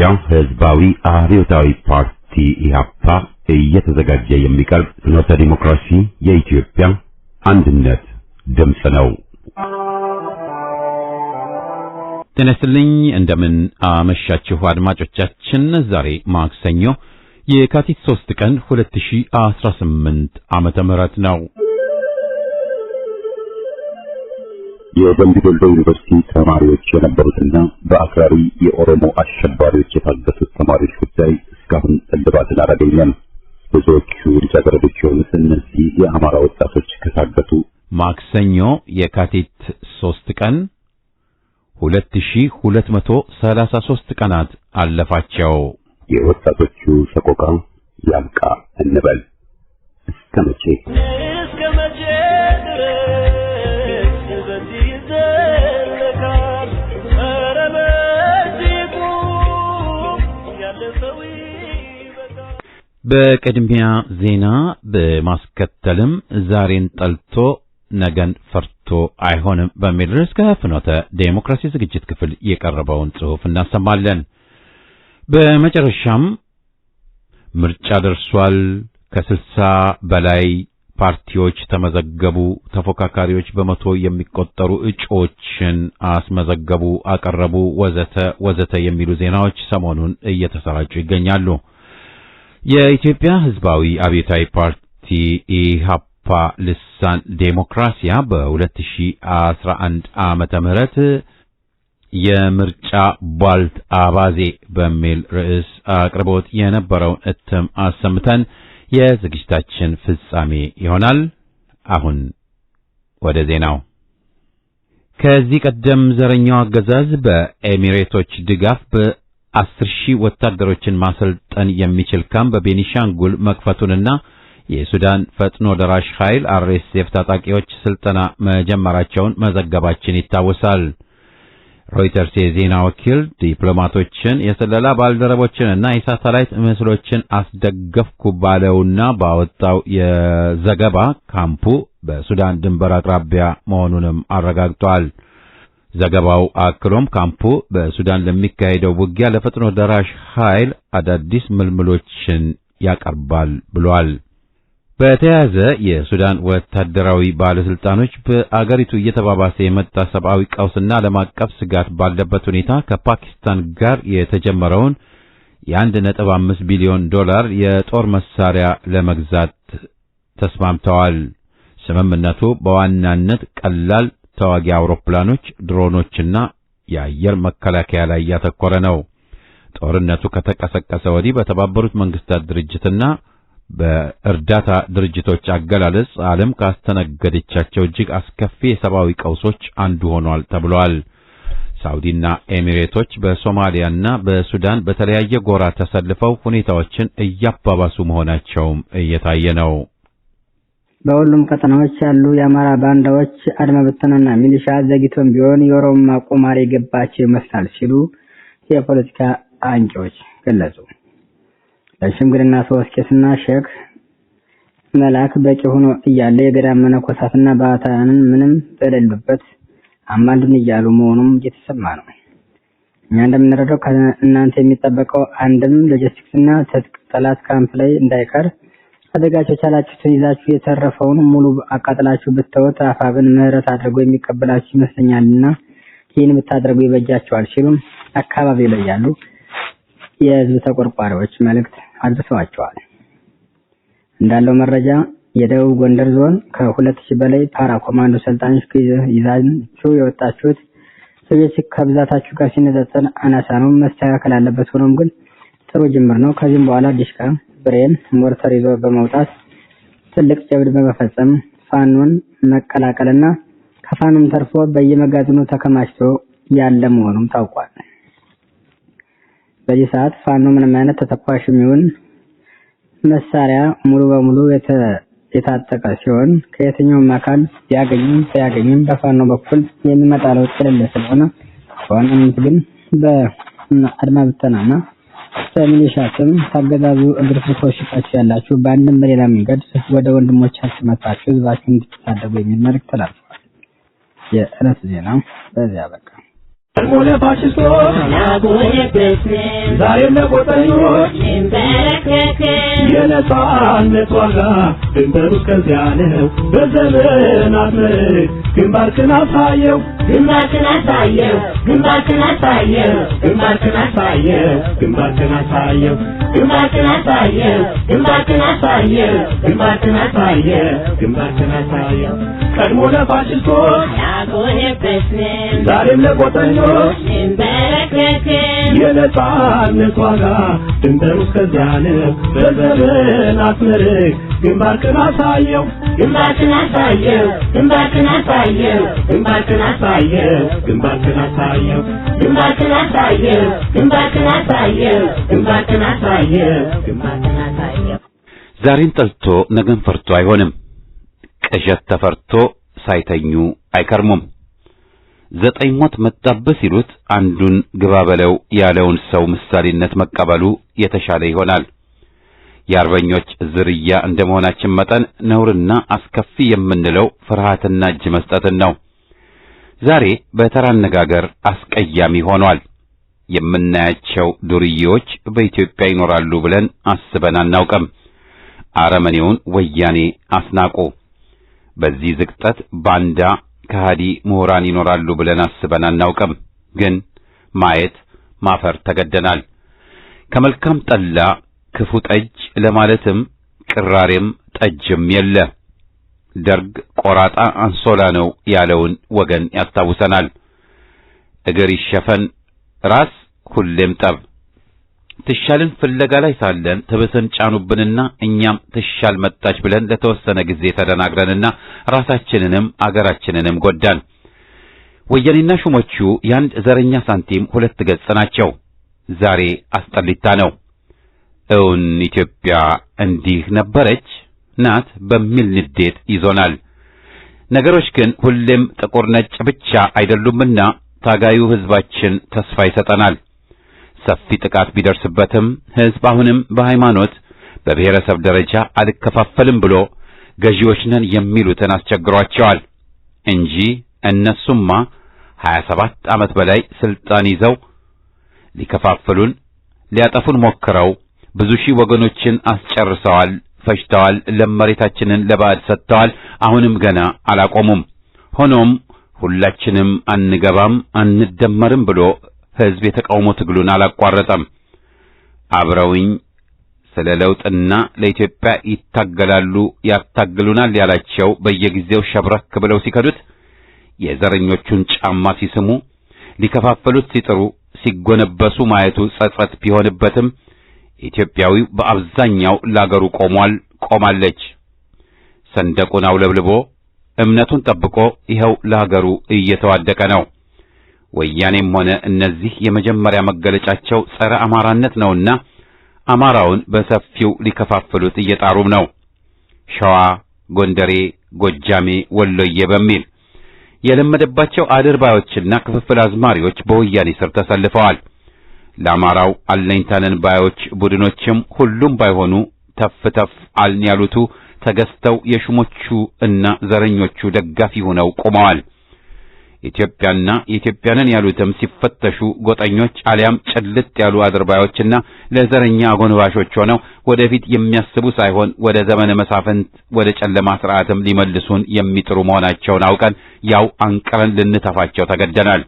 የኢትዮጵያ ሕዝባዊ አብዮታዊ ፓርቲ ኢህአፓ እየተዘጋጀ የሚቀርብ ፍኖተ ዲሞክራሲ የኢትዮጵያ አንድነት ድምፅ ነው። ተነስተልኝ እንደምን አመሻችሁ አድማጮቻችን። ዛሬ ማክሰኞ የካቲት 3 ቀን 2018 ዓመተ ምህረት ነው። የደምቢ ዶሎ ዩኒቨርሲቲ ተማሪዎች የነበሩትና በአክራሪ የኦሮሞ አሸባሪዎች የታገቱት ተማሪዎች ጉዳይ እስካሁን እልባትን አላገኘም። ብዙዎቹ ልጃገረዶች የሆኑት እነዚህ የአማራ ወጣቶች ከታገቱ ማክሰኞ የካቲት 3 ቀን 2233 ቀናት አለፋቸው። የወጣቶቹ ሰቆቃ ያብቃ እንበል። እስከ መቼ በቅድሚያ ዜና በማስከተልም ዛሬን ጠልቶ ነገን ፈርቶ አይሆንም በሚል ርዕስ ከፍኖተ ዴሞክራሲ ዝግጅት ክፍል የቀረበውን ጽሑፍ እናሰማለን። በመጨረሻም ምርጫ ደርሷል፣ ከ60 በላይ ፓርቲዎች ተመዘገቡ፣ ተፎካካሪዎች በመቶ የሚቆጠሩ እጩዎችን አስመዘገቡ፣ አቀረቡ፣ ወዘተ የሚሉ ዜናዎች ሰሞኑን እየተሰራጩ ይገኛሉ። የኢትዮጵያ ሕዝባዊ አብዮታዊ ፓርቲ ኢህአፓ ልሳን ዴሞክራሲያ በ2011 ዓመተ ምህረት የምርጫ ቧልት አባዜ በሚል ርዕስ አቅርቦት የነበረውን እትም አሰምተን የዝግጅታችን ፍጻሜ ይሆናል። አሁን ወደ ዜናው። ከዚህ ቀደም ዘረኛው አገዛዝ በኤሚሬቶች ድጋፍ በ10,000 ወታደሮችን ማሰልጠን የሚችል ካምፕ በቤኒሻንጉል መክፈቱንና የሱዳን ፈጥኖ ደራሽ ኃይል አርኤስኤፍ ታጣቂዎች ስልጠና መጀመራቸውን መዘገባችን ይታወሳል። ሮይተርስ የዜና ወኪል ዲፕሎማቶችን፣ የስለላ ባልደረቦችንና የሳተላይት ምስሎችን አስደገፍኩ ባለውና ባወጣው የዘገባ ካምፑ በሱዳን ድንበር አቅራቢያ መሆኑንም አረጋግጧል። ዘገባው አክሎም ካምፑ በሱዳን ለሚካሄደው ውጊያ ለፈጥኖ ደራሽ ኃይል አዳዲስ ምልምሎችን ያቀርባል ብሏል። በተያያዘ የሱዳን ወታደራዊ ባለስልጣኖች በአገሪቱ እየተባባሰ የመጣ ሰብአዊ ቀውስና ዓለም አቀፍ ስጋት ባለበት ሁኔታ ከፓኪስታን ጋር የተጀመረውን የ1.5 ቢሊዮን ዶላር የጦር መሳሪያ ለመግዛት ተስማምተዋል። ስምምነቱ በዋናነት ቀላል ተዋጊ አውሮፕላኖች፣ ድሮኖችና የአየር መከላከያ ላይ ያተኮረ ነው። ጦርነቱ ከተቀሰቀሰ ወዲህ በተባበሩት መንግስታት ድርጅትና በእርዳታ ድርጅቶች አገላለጽ ዓለም ካስተናገደቻቸው እጅግ አስከፊ የሰብአዊ ቀውሶች አንዱ ሆኗል ተብሏል። ሳውዲና ኤሚሬቶች በሶማሊያና በሱዳን በተለያየ ጎራ ተሰልፈው ሁኔታዎችን እያባባሱ መሆናቸውም እየታየ ነው። በሁሉም ቀጠናዎች ያሉ የአማራ ባንዳዎች አድማ በተናና ሚሊሻ ዘግይቶም ቢሆን የኦሮሞ ቁማር የገባቸው ይመስላል ሲሉ የፖለቲካ አንቂዎች ገለጹ። ለሽምግልና 3 ቄስና ሼክ መላክ በቂ ሆኖ እያለ የገዳም መነኮሳትና ባታንን ምንም በሌሉበት አማልዱን እያሉ መሆኑም እየተሰማ ነው። እኛ እንደምንረዳው ከእናንተ የሚጠበቀው አንድም ሎጂስቲክስና ትጥቅ ጠላት ካምፕ ላይ እንዳይቀር አደጋችሁ ቻላችሁትን ይዛችሁ የተረፈውን ሙሉ አቃጥላችሁ ብትተውት አፋብን ምህረት አድርጎ የሚቀበላችሁ ይመስለኛልና ይህን ብታደርጉ ይበጃችኋል ሲሉም አካባቢ ላይ ያሉ የህዝብ ተቆርቋሪዎች መልእክት አድርሰዋቸዋል። እንዳለው መረጃ የደቡብ ጎንደር ዞን ከ2000 በላይ ፓራ ኮማንዶ ሰልጣኞች ይዛችሁ የወጣችሁት ሰዎች ከብዛታችሁ ጋር ሲነጻጸር አናሳ ነው። መስተካከል አለበት። ሆኖም ግን ጥሩ ጅምር ነው። ከዚህም በኋላ ዲሽቃ፣ ብሬን፣ ሞርተር ይዞ በመውጣት ትልቅ ጀብድ በመፈጸም ፋኖን መቀላቀልና ከፋኖም ተርፎ በየመጋዘኑ ተከማችቶ ያለ መሆኑም ታውቋል። በዚህ ሰዓት ፋኖ ምንም አይነት ተተኳሽ የሚሆን መሳሪያ ሙሉ በሙሉ የታጠቀ ሲሆን ከየትኛውም አካል ያገኝም በፋኖ በኩል የሚመጣ ለውጥ የሌለ ስለሆነ በዋናነት ግን በአድማ ብተናና በሚሊሻ ስም ታገዛዙ እግር ፍቶሽታችሁ ያላችሁ በአንድም በሌላ መንገድ ወደ ወንድሞቻችሁ መጣችሁ ህዝባችሁን እንድትታደጉ የሚል መልእክት ተላልፏል። የዕለት ዜና በዚያ በቃ። ሞለ ፋሽስቶ ዛሬም ለቆጠኞች የነጻነት ዋጋ ድንበሩ እስከዚያ ነው። በዘመናት ምርክ ግንባርክን አሳየው ግንባርክን አሳየው ግንባርክን አሳየው ግንባርክን አሳየው ግንባርክን አሳየው ግንባርክን አሳየው ግንባርክን አሳየው ግንባርክን አሳየው ግንባርክን አሳየው ቀድሞ ለፋሽስቶች ዛሬም ለቆጠኞች የነጻነት ዋጋ ድንበሩ እስከዚያ ነው። በዘመናት ምርክ ግንባርክን አሳየው ግንባርክን አሳየው ግንባርክን አሳየው ግንባርክን አሳየው ግንባርክን አሳየው ግንባርክን አሳየው ግንባርክን አሳየው ግንባርክን አሳየው ግንባርክን አሳየው። ዛሬን ጠልቶ ነገን ፈርቶ አይሆንም። ቅዠት ተፈርቶ ሳይተኙ አይከርሙም። ዘጠኝ ሞት መጣብህ ሲሉት አንዱን ግባ በለው ያለውን ሰው ምሳሌነት መቀበሉ የተሻለ ይሆናል። የአርበኞች ዝርያ እንደመሆናችን መጠን ነውርና አስከፊ የምንለው ፍርሃትና እጅ መስጠትን ነው። ዛሬ በተራ አነጋገር አስቀያሚ ሆኗል። የምናያቸው ዱርዬዎች በኢትዮጵያ ይኖራሉ ብለን አስበን አናውቅም። አረመኔውን ወያኔ አስናቁ። በዚህ ዝቅጠት ባንዳ ከሃዲ ምሁራን ይኖራሉ ብለን አስበን አናውቅም። ግን ማየት ማፈር ተገደናል። ከመልካም ጠላ ክፉ ጠጅ ለማለትም ቅራሬም ጠጅም የለ። ደርግ ቆራጣ አንሶላ ነው ያለውን ወገን ያስታውሰናል። እግር ይሸፈን ራስ ሁሌም ጠብ። ትሻልን ፍለጋ ላይ ሳለን ትብስን ጫኑብንና እኛም ትሻል መጣች ብለን ለተወሰነ ጊዜ ተደናግረንና ራሳችንንም አገራችንንም ጎዳን። ወያኔና ሹሞቹ ያንድ ዘረኛ ሳንቲም ሁለት ገጽ ናቸው። ዛሬ አስጠሊታ ነው። እውን ኢትዮጵያ እንዲህ ነበረች ናት በሚል ንዴት ይዞናል። ነገሮች ግን ሁሌም ጥቁር ነጭ ብቻ አይደሉምና ታጋዩ ሕዝባችን ተስፋ ይሰጠናል። ሰፊ ጥቃት ቢደርስበትም ሕዝብ አሁንም በሃይማኖት በብሔረሰብ ደረጃ አልከፋፈልም ብሎ ገዢዎች ነን የሚሉትን አስቸግሯቸዋል እንጂ እነሱማ 27 ዓመት በላይ ስልጣን ይዘው ሊከፋፍሉን ሊያጠፉን ሞክረው ብዙ ሺህ ወገኖችን አስጨርሰዋል፣ ፈጅተዋል፣ ለመሬታችንን ለባዕድ ሰጥተዋል። አሁንም ገና አላቆሙም። ሆኖም ሁላችንም አንገባም አንደመርም ብሎ ሕዝብ የተቃውሞ ትግሉን አላቋረጠም። አብረውኝ ስለ ለውጥና ለኢትዮጵያ ይታገላሉ ያታግሉናል ያላቸው በየጊዜው ሸብረክ ብለው ሲከዱት፣ የዘረኞቹን ጫማ ሲስሙ፣ ሊከፋፈሉት ሲጥሩ ሲጎነበሱ ማየቱ ጸጸት ቢሆንበትም ኢትዮጵያዊው በአብዛኛው ለአገሩ ቆሟል፣ ቆማለች። ሰንደቁን አውለብልቦ እምነቱን ጠብቆ ይኸው ለአገሩ እየተዋደቀ ነው። ወያኔም ሆነ እነዚህ የመጀመሪያ መገለጫቸው ጸረ አማራነት ነውና አማራውን በሰፊው ሊከፋፍሉት እየጣሩም ነው። ሸዋ፣ ጎንደሬ፣ ጎጃሜ፣ ወሎዬ በሚል የለመደባቸው አድርባዮችና ክፍፍል አዝማሪዎች በወያኔ ስር ተሰልፈዋል። ለአማራው አለኝታነን ባዮች ቡድኖችም ሁሉም ባይሆኑ ተፍ ተፍ አልን ያሉቱ ተገዝተው የሹሞቹ እና ዘረኞቹ ደጋፊ ሆነው ቆመዋል። ኢትዮጵያና የኢትዮጵያንን ያሉትም ሲፈተሹ ጎጠኞች አሊያም ጭልጥ ያሉ አድርባዮችና ለዘረኛ አጎንባሾች ሆነው ወደፊት የሚያስቡ ሳይሆን ወደ ዘመነ መሳፍንት ወደ ጨለማ ስርዓትም ሊመልሱን የሚጥሩ መሆናቸውን አውቀን ያው አንቀረን ልንተፋቸው ተገደናል።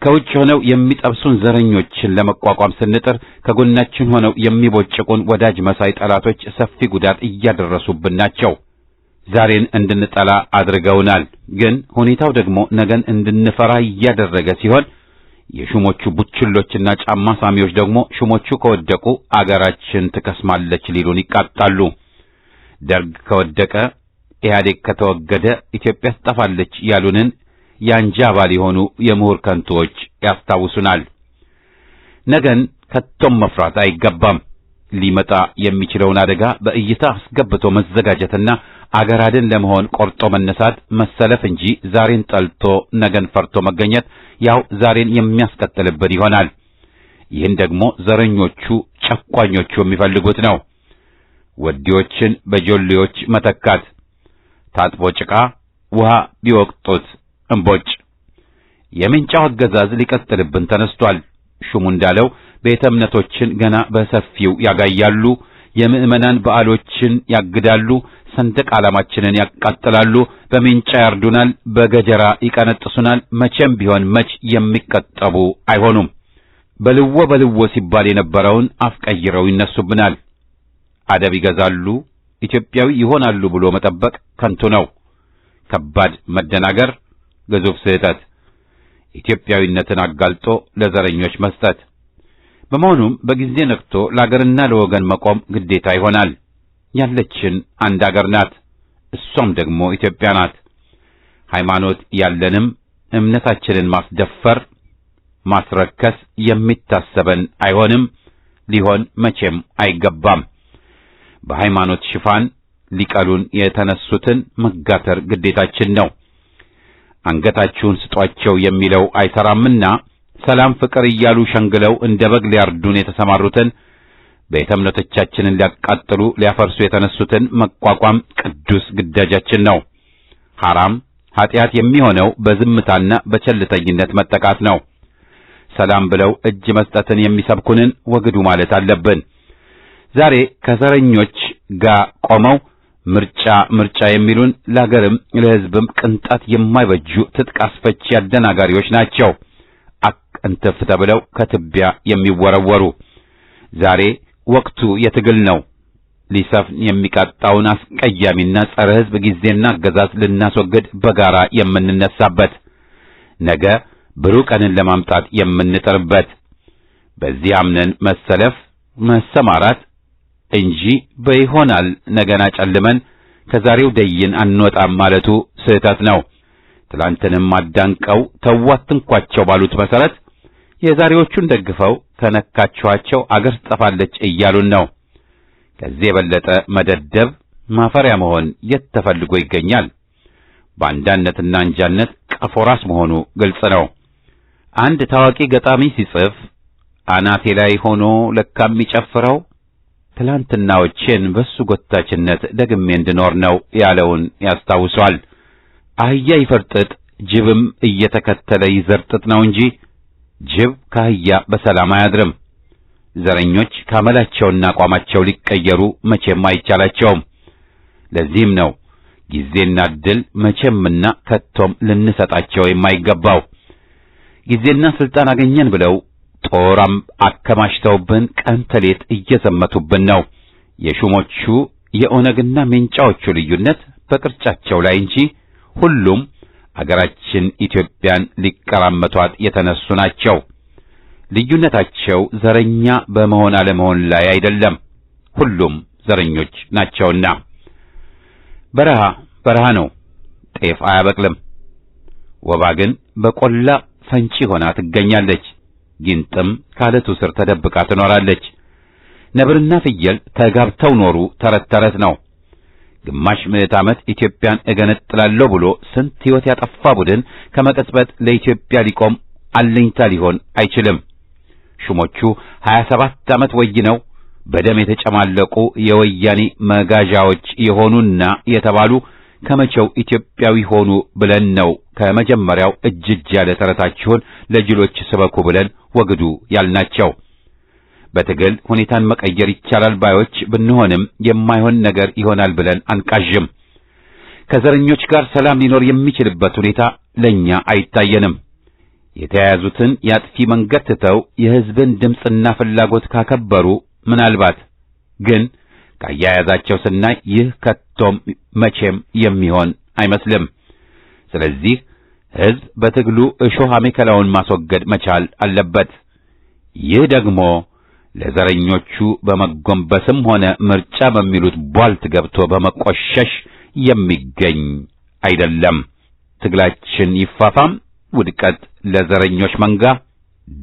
ከውጭ ሆነው የሚጠብሱን ዘረኞችን ለመቋቋም ስንጥር ከጎናችን ሆነው የሚቦጭቁን ወዳጅ መሳይ ጠላቶች ሰፊ ጉዳት እያደረሱብን ናቸው። ዛሬን እንድንጠላ አድርገውናል። ግን ሁኔታው ደግሞ ነገን እንድንፈራ እያደረገ ሲሆን የሹሞቹ ቡችሎችና ጫማ ሳሚዎች ደግሞ ሹሞቹ ከወደቁ አገራችን ትከስማለች ሊሉን ይቃጣሉ። ደርግ ከወደቀ ኢህአዴግ ከተወገደ ኢትዮጵያ ትጠፋለች ያሉንን ያንጃ አባል የሆኑ የምሁር ከንቶች ያስታውሱናል። ነገን ከቶም መፍራት አይገባም። ሊመጣ የሚችለውን አደጋ በእይታ አስገብቶ መዘጋጀትና አገር አድን ለመሆን ቆርጦ መነሳት መሰለፍ እንጂ ዛሬን ጠልቶ ነገን ፈርቶ መገኘት ያው ዛሬን የሚያስቀጥልብን ይሆናል። ይህን ደግሞ ዘረኞቹ ጨቋኞቹ የሚፈልጉት ነው። ወዲዎችን በጆሌዎች መተካት፣ ታጥቦ ጭቃ ውሃ ቢወቅጡት እምቦጭ። የምንጫው አገዛዝ ሊቀጥልብን ተነስቷል። ሹሙ እንዳለው ቤተ እምነቶችን ገና በሰፊው ያጋያሉ፣ የምዕመናን በዓሎችን ያግዳሉ፣ ሰንደቅ ዓላማችንን ያቃጥላሉ፣ በምንጫ ያርዱናል፣ በገጀራ ይቀነጥሱናል። መቼም ቢሆን መች የሚቀጠቡ አይሆኑም። በልዎ ሲባል የነበረውን አፍቀይረው ይነሱብናል። አደብ ይገዛሉ፣ ኢትዮጵያዊ ይሆናሉ ብሎ መጠበቅ ከንቱ ነው። ከባድ መደናገር፣ ግዙፍ ስህተት፣ ኢትዮጵያዊነትን አጋልጦ ለዘረኞች መስጠት። በመሆኑም በጊዜ ነቅቶ ለአገርና ለወገን መቆም ግዴታ ይሆናል። ያለችን አንድ አገር ናት፣ እሷም ደግሞ ኢትዮጵያ ናት። ሃይማኖት ያለንም እምነታችንን ማስደፈር ማስረከስ የሚታሰበን አይሆንም፣ ሊሆን መቼም አይገባም። በሃይማኖት ሽፋን ሊቀሉን የተነሱትን መጋተር ግዴታችን ነው። አንገታችሁን ስጧቸው የሚለው አይሰራምና ሰላም ፍቅር እያሉ ሸንግለው እንደ በግ ሊያርዱን የተሰማሩትን ቤተ እምነቶቻችንን ሊያቃጥሉ ሊያፈርሱ የተነሱትን መቋቋም ቅዱስ ግዳጃችን ነው። ሐራም ኃጢአት የሚሆነው በዝምታና በቸልተኝነት መጠቃት ነው። ሰላም ብለው እጅ መስጠትን የሚሰብኩንን ወግዱ ማለት አለብን። ዛሬ ከዘረኞች ጋር ቆመው ምርጫ የሚሉን ለሀገርም ለሕዝብም ቅንጣት የማይበጁ ትጥቅ አስፈቺ አደናጋሪዎች ናቸው። አቅንተፍ ተብለው ከትቢያ የሚወረወሩ። ዛሬ ወቅቱ የትግል ነው። ሊሰፍን የሚቃጣውን አስቀያሚና ጸረ ሕዝብ ጊዜና አገዛዝ ልናስወግድ በጋራ የምንነሳበት፣ ነገ ብሩህ ቀንን ለማምጣት የምንጥርበት፣ በዚህ አምነን መሰለፍ መሰማራት እንጂ በይሆናል ነገና ጨልመን ከዛሬው ደይን አንወጣም ማለቱ ስህተት ነው። ትላንትንም አዳንቀው ተዋትንኳቸው ባሉት መሰረት የዛሬዎቹን ደግፈው ከነካቸዋቸው አገር ትጠፋለች እያሉን ነው። ከዚህ የበለጠ መደደብ ማፈሪያ መሆን የት ተፈልጎ ይገኛል? ባንዳነትና አንጃነት ቀፎ ራስ መሆኑ ግልጽ ነው። አንድ ታዋቂ ገጣሚ ሲጽፍ አናቴ ላይ ሆኖ ለካ የሚጨፍረው ትላንትናዎቼን በሱ ጎታችነት ደግሜ እንድኖር ነው ያለውን ያስታውሷል። አህያ ይፈርጥጥ ጅብም እየተከተለ ይዘርጥጥ ነው እንጂ ጅብ ከአህያ በሰላም አያድርም። ዘረኞች ካመላቸውና አቋማቸው ሊቀየሩ መቼም አይቻላቸውም። ለዚህም ነው ጊዜና ዕድል መቼምና ከቶም ልንሰጣቸው የማይገባው። ጊዜና ስልጣን አገኘን ብለው ጦራም አከማችተውብን ቀን ተሌት እየዘመቱብን ነው። የሹሞቹ የኦነግና ሜንጫዎቹ ልዩነት በቅርጫቸው ላይ እንጂ ሁሉም አገራችን ኢትዮጵያን ሊቀራመቷት የተነሱ ናቸው። ልዩነታቸው ዘረኛ በመሆን አለመሆን ላይ አይደለም፣ ሁሉም ዘረኞች ናቸውና። በረሃ ነው፣ ጤፍ አያበቅልም። ወባ ግን በቆላ ፈንጪ ሆና ትገኛለች። ጊንጥም ካለቱ ስር ተደብቃ ትኖራለች። ነብርና ፍየል ተጋብተው ኖሩ ተረት ተረት ነው። ግማሽ ምዕት ዓመት ኢትዮጵያን እገነጥላለሁ ብሎ ስንት ሕይወት ያጠፋ ቡድን ከመቀጽበት ለኢትዮጵያ ሊቆም አለኝታ ሊሆን አይችልም። ሹሞቹ 27 ዓመት ወይነው በደም የተጨማለቁ የወያኔ መጋዣዎች የሆኑና የተባሉ ከመቼው ኢትዮጵያዊ ሆኑ ብለን ነው ከመጀመሪያው እጅ ያለ ተረታችሁን ለጅሎች ስበኩ ብለን ወግዱ ያልናቸው። በትግል ሁኔታን መቀየር ይቻላል ባዮች ብንሆንም የማይሆን ነገር ይሆናል ብለን አንቃዥም። ከዘረኞች ጋር ሰላም ሊኖር የሚችልበት ሁኔታ ለኛ አይታየንም። የተያያዙትን ያጥፊ መንገድ ትተው የሕዝብን ድምፅና ፍላጎት ካከበሩ ምናልባት ግን ካያያዛቸው ስናይ ይህ ከቶም መቼም የሚሆን አይመስልም። ስለዚህ ሕዝብ በትግሉ እሾህ አሜከላውን ማስወገድ መቻል አለበት። ይህ ደግሞ ለዘረኞቹ በመጎንበስም ሆነ ምርጫ በሚሉት ቧልት ገብቶ በመቆሸሽ የሚገኝ አይደለም። ትግላችን ይፋፋም። ውድቀት ለዘረኞች መንጋ፣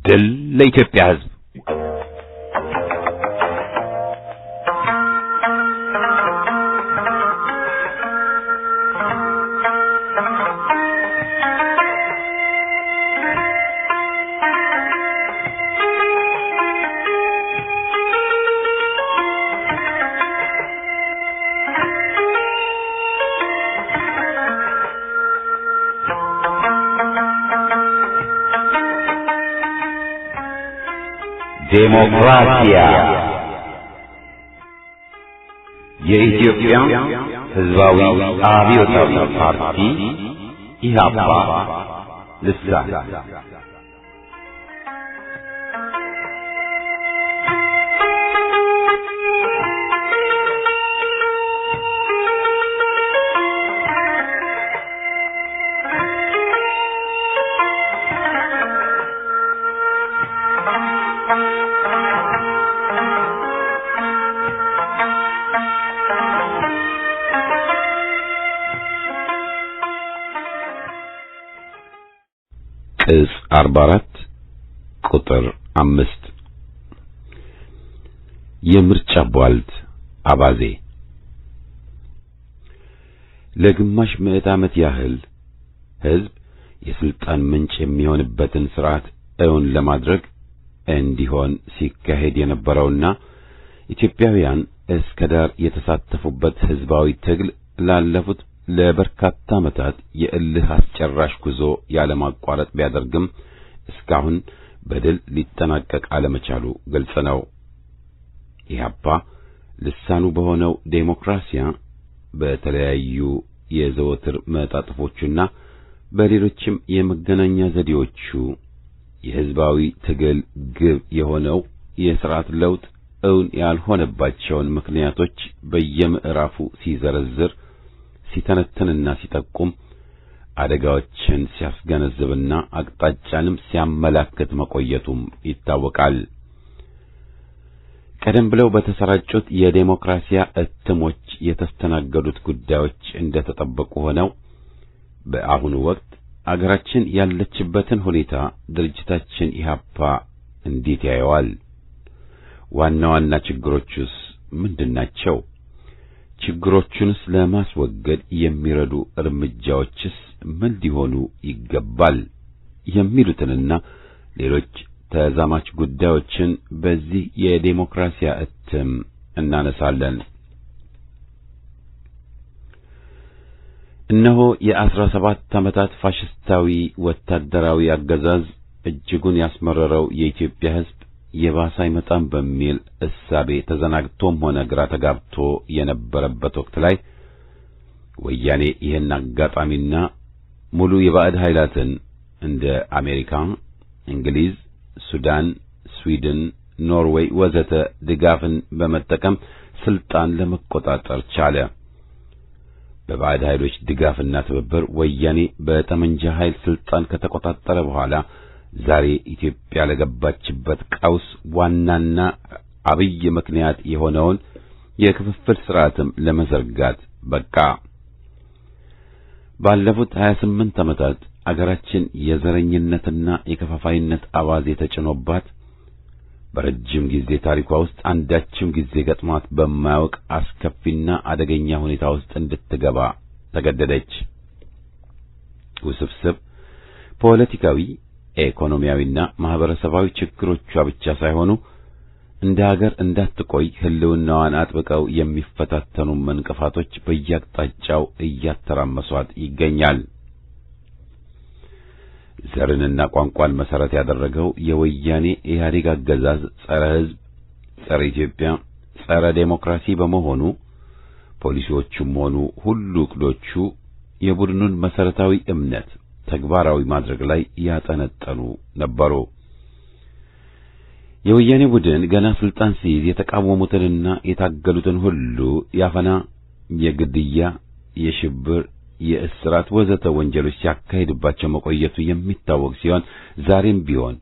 ድል ለኢትዮጵያ ሕዝብ። ዴሞክራሲያ የኢትዮጵያ ሕዝባዊ አብዮታዊ ፓርቲ ኢህአፓ ልሳን ቅጽ 44 ቁጥር 5 የምርጫ ቧልት አባዜ ለግማሽ ምዕተ ዓመት ያህል ሕዝብ የስልጣን ምንጭ የሚሆንበትን ሥርዓት እውን ለማድረግ እንዲሆን ሲካሄድ የነበረውና ኢትዮጵያውያን እስከ ዳር የተሳተፉበት ሕዝባዊ ትግል ላለፉት ለበርካታ ዓመታት የእልህ አስጨራሽ ጉዞ ያለማቋረጥ ቢያደርግም እስካሁን በድል ሊጠናቀቅ አለመቻሉ ግልጽ ነው። ኢህአፓ ልሳኑ በሆነው ዴሞክራሲያ በተለያዩ የዘወትር መጣጥፎቹና በሌሎችም የመገናኛ ዘዴዎቹ የሕዝባዊ ትግል ግብ የሆነው የሥርዓት ለውጥ እውን ያልሆነባቸውን ምክንያቶች በየምዕራፉ ሲዘረዝር ሲተነተንና ሲጠቁም አደጋዎችን ሲያስገነዝብና አቅጣጫንም ሲያመላክት መቆየቱም ይታወቃል። ቀደም ብለው በተሰራጩት የዴሞክራሲያ እትሞች የተስተናገዱት ጉዳዮች እንደተጠበቁ ሆነው በአሁኑ ወቅት አገራችን ያለችበትን ሁኔታ ድርጅታችን ኢህአፓ እንዴት ያየዋል? ዋና ዋና ችግሮቹስ ምንድናቸው? ችግሮቹንስ ለማስወገድ የሚረዱ እርምጃዎችስ ምን ሊሆኑ ይገባል? የሚሉትንና ሌሎች ተዛማች ጉዳዮችን በዚህ የዴሞክራሲያ እትም እናነሳለን። እነሆ የ17 ዓመታት ፋሽስታዊ ወታደራዊ አገዛዝ እጅጉን ያስመረረው የኢትዮጵያ ሕዝብ የባሰ አይመጣም በሚል እሳቤ ተዘናግቶም ሆነ ግራ ተጋብቶ የነበረበት ወቅት ላይ ወያኔ ይህን አጋጣሚና ሙሉ የባዕድ ኃይላትን እንደ አሜሪካ፣ እንግሊዝ፣ ሱዳን፣ ስዊድን፣ ኖርዌይ ወዘተ ድጋፍን በመጠቀም ስልጣን ለመቆጣጠር ቻለ። በባዕድ ኃይሎች ድጋፍና ትብብር ወያኔ በጠመንጃ ኃይል ስልጣን ከተቆጣጠረ በኋላ ዛሬ ኢትዮጵያ ለገባችበት ቀውስ ዋናና አብይ ምክንያት የሆነውን የክፍፍል ሥርዓትም ለመዘርጋት በቃ። ባለፉት 28 ዓመታት አገራችን የዘረኝነትና የከፋፋይነት አባዜ ተጭኖባት በረጅም ጊዜ ታሪኳ ውስጥ አንዳችም ጊዜ ገጥሟት በማያውቅ አስከፊና አደገኛ ሁኔታ ውስጥ እንድትገባ ተገደደች። ውስብስብ ፖለቲካዊ፣ ኢኮኖሚያዊና ማህበረሰባዊ ችግሮቿ ብቻ ሳይሆኑ እንደ ሀገር እንዳትቆይ ህልውናዋን አጥብቀው የሚፈታተኑ እንቅፋቶች በየአቅጣጫው እያተራመሷት ይገኛል። ዘርንና ቋንቋን መሰረት ያደረገው የወያኔ ኢህአዴግ አገዛዝ ጸረ ሕዝብ፣ ጸረ ኢትዮጵያ፣ ጸረ ዴሞክራሲ በመሆኑ ፖሊሲዎቹም ሆኑ ሁሉ ዕቅዶቹ የቡድኑን መሰረታዊ እምነት ተግባራዊ ማድረግ ላይ ያጠነጠኑ ነበሩ። የወያኔ ቡድን ገና ስልጣን ሲይዝ የተቃወሙትንና የታገሉትን ሁሉ ያፈና፣ የግድያ፣ የሽብር፣ የእስራት ወዘተ ወንጀሎች ሲያካሂድባቸው መቆየቱ የሚታወቅ ሲሆን ዛሬም ቢሆን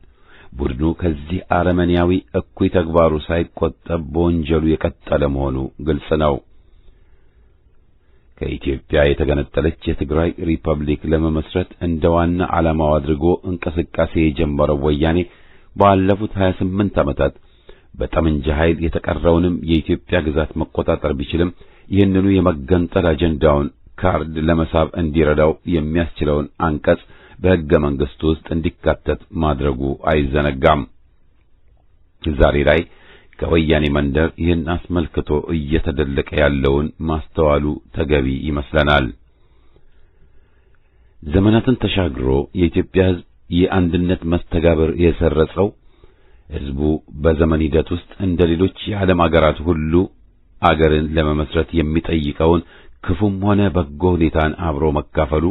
ቡድኑ ከዚህ አረመኔያዊ እኩይ ተግባሩ ሳይቆጠብ በወንጀሉ የቀጠለ መሆኑ ግልጽ ነው። ከኢትዮጵያ የተገነጠለች የትግራይ ሪፐብሊክ ለመመስረት እንደ ዋና ዓላማው አድርጎ እንቅስቃሴ የጀመረው ወያኔ ባለፉት 28 ዓመታት በጠመንጃ ኃይል የተቀረውንም የኢትዮጵያ ግዛት መቆጣጠር ቢችልም ይህንኑ የመገንጠል አጀንዳውን ካርድ ለመሳብ እንዲረዳው የሚያስችለውን አንቀጽ በሕገ መንግሥቱ ውስጥ እንዲካተት ማድረጉ አይዘነጋም። ዛሬ ላይ ከወያኔ መንደር ይህን አስመልክቶ እየተደለቀ ያለውን ማስተዋሉ ተገቢ ይመስለናል። ዘመናትን ተሻግሮ የኢትዮጵያ ሕዝብ የአንድነት መስተጋብር የሰረጸው ሕዝቡ በዘመን ሂደት ውስጥ እንደ ሌሎች የዓለም አገራት ሁሉ አገርን ለመመስረት የሚጠይቀውን ክፉም ሆነ በጎ ሁኔታን አብሮ መካፈሉ፣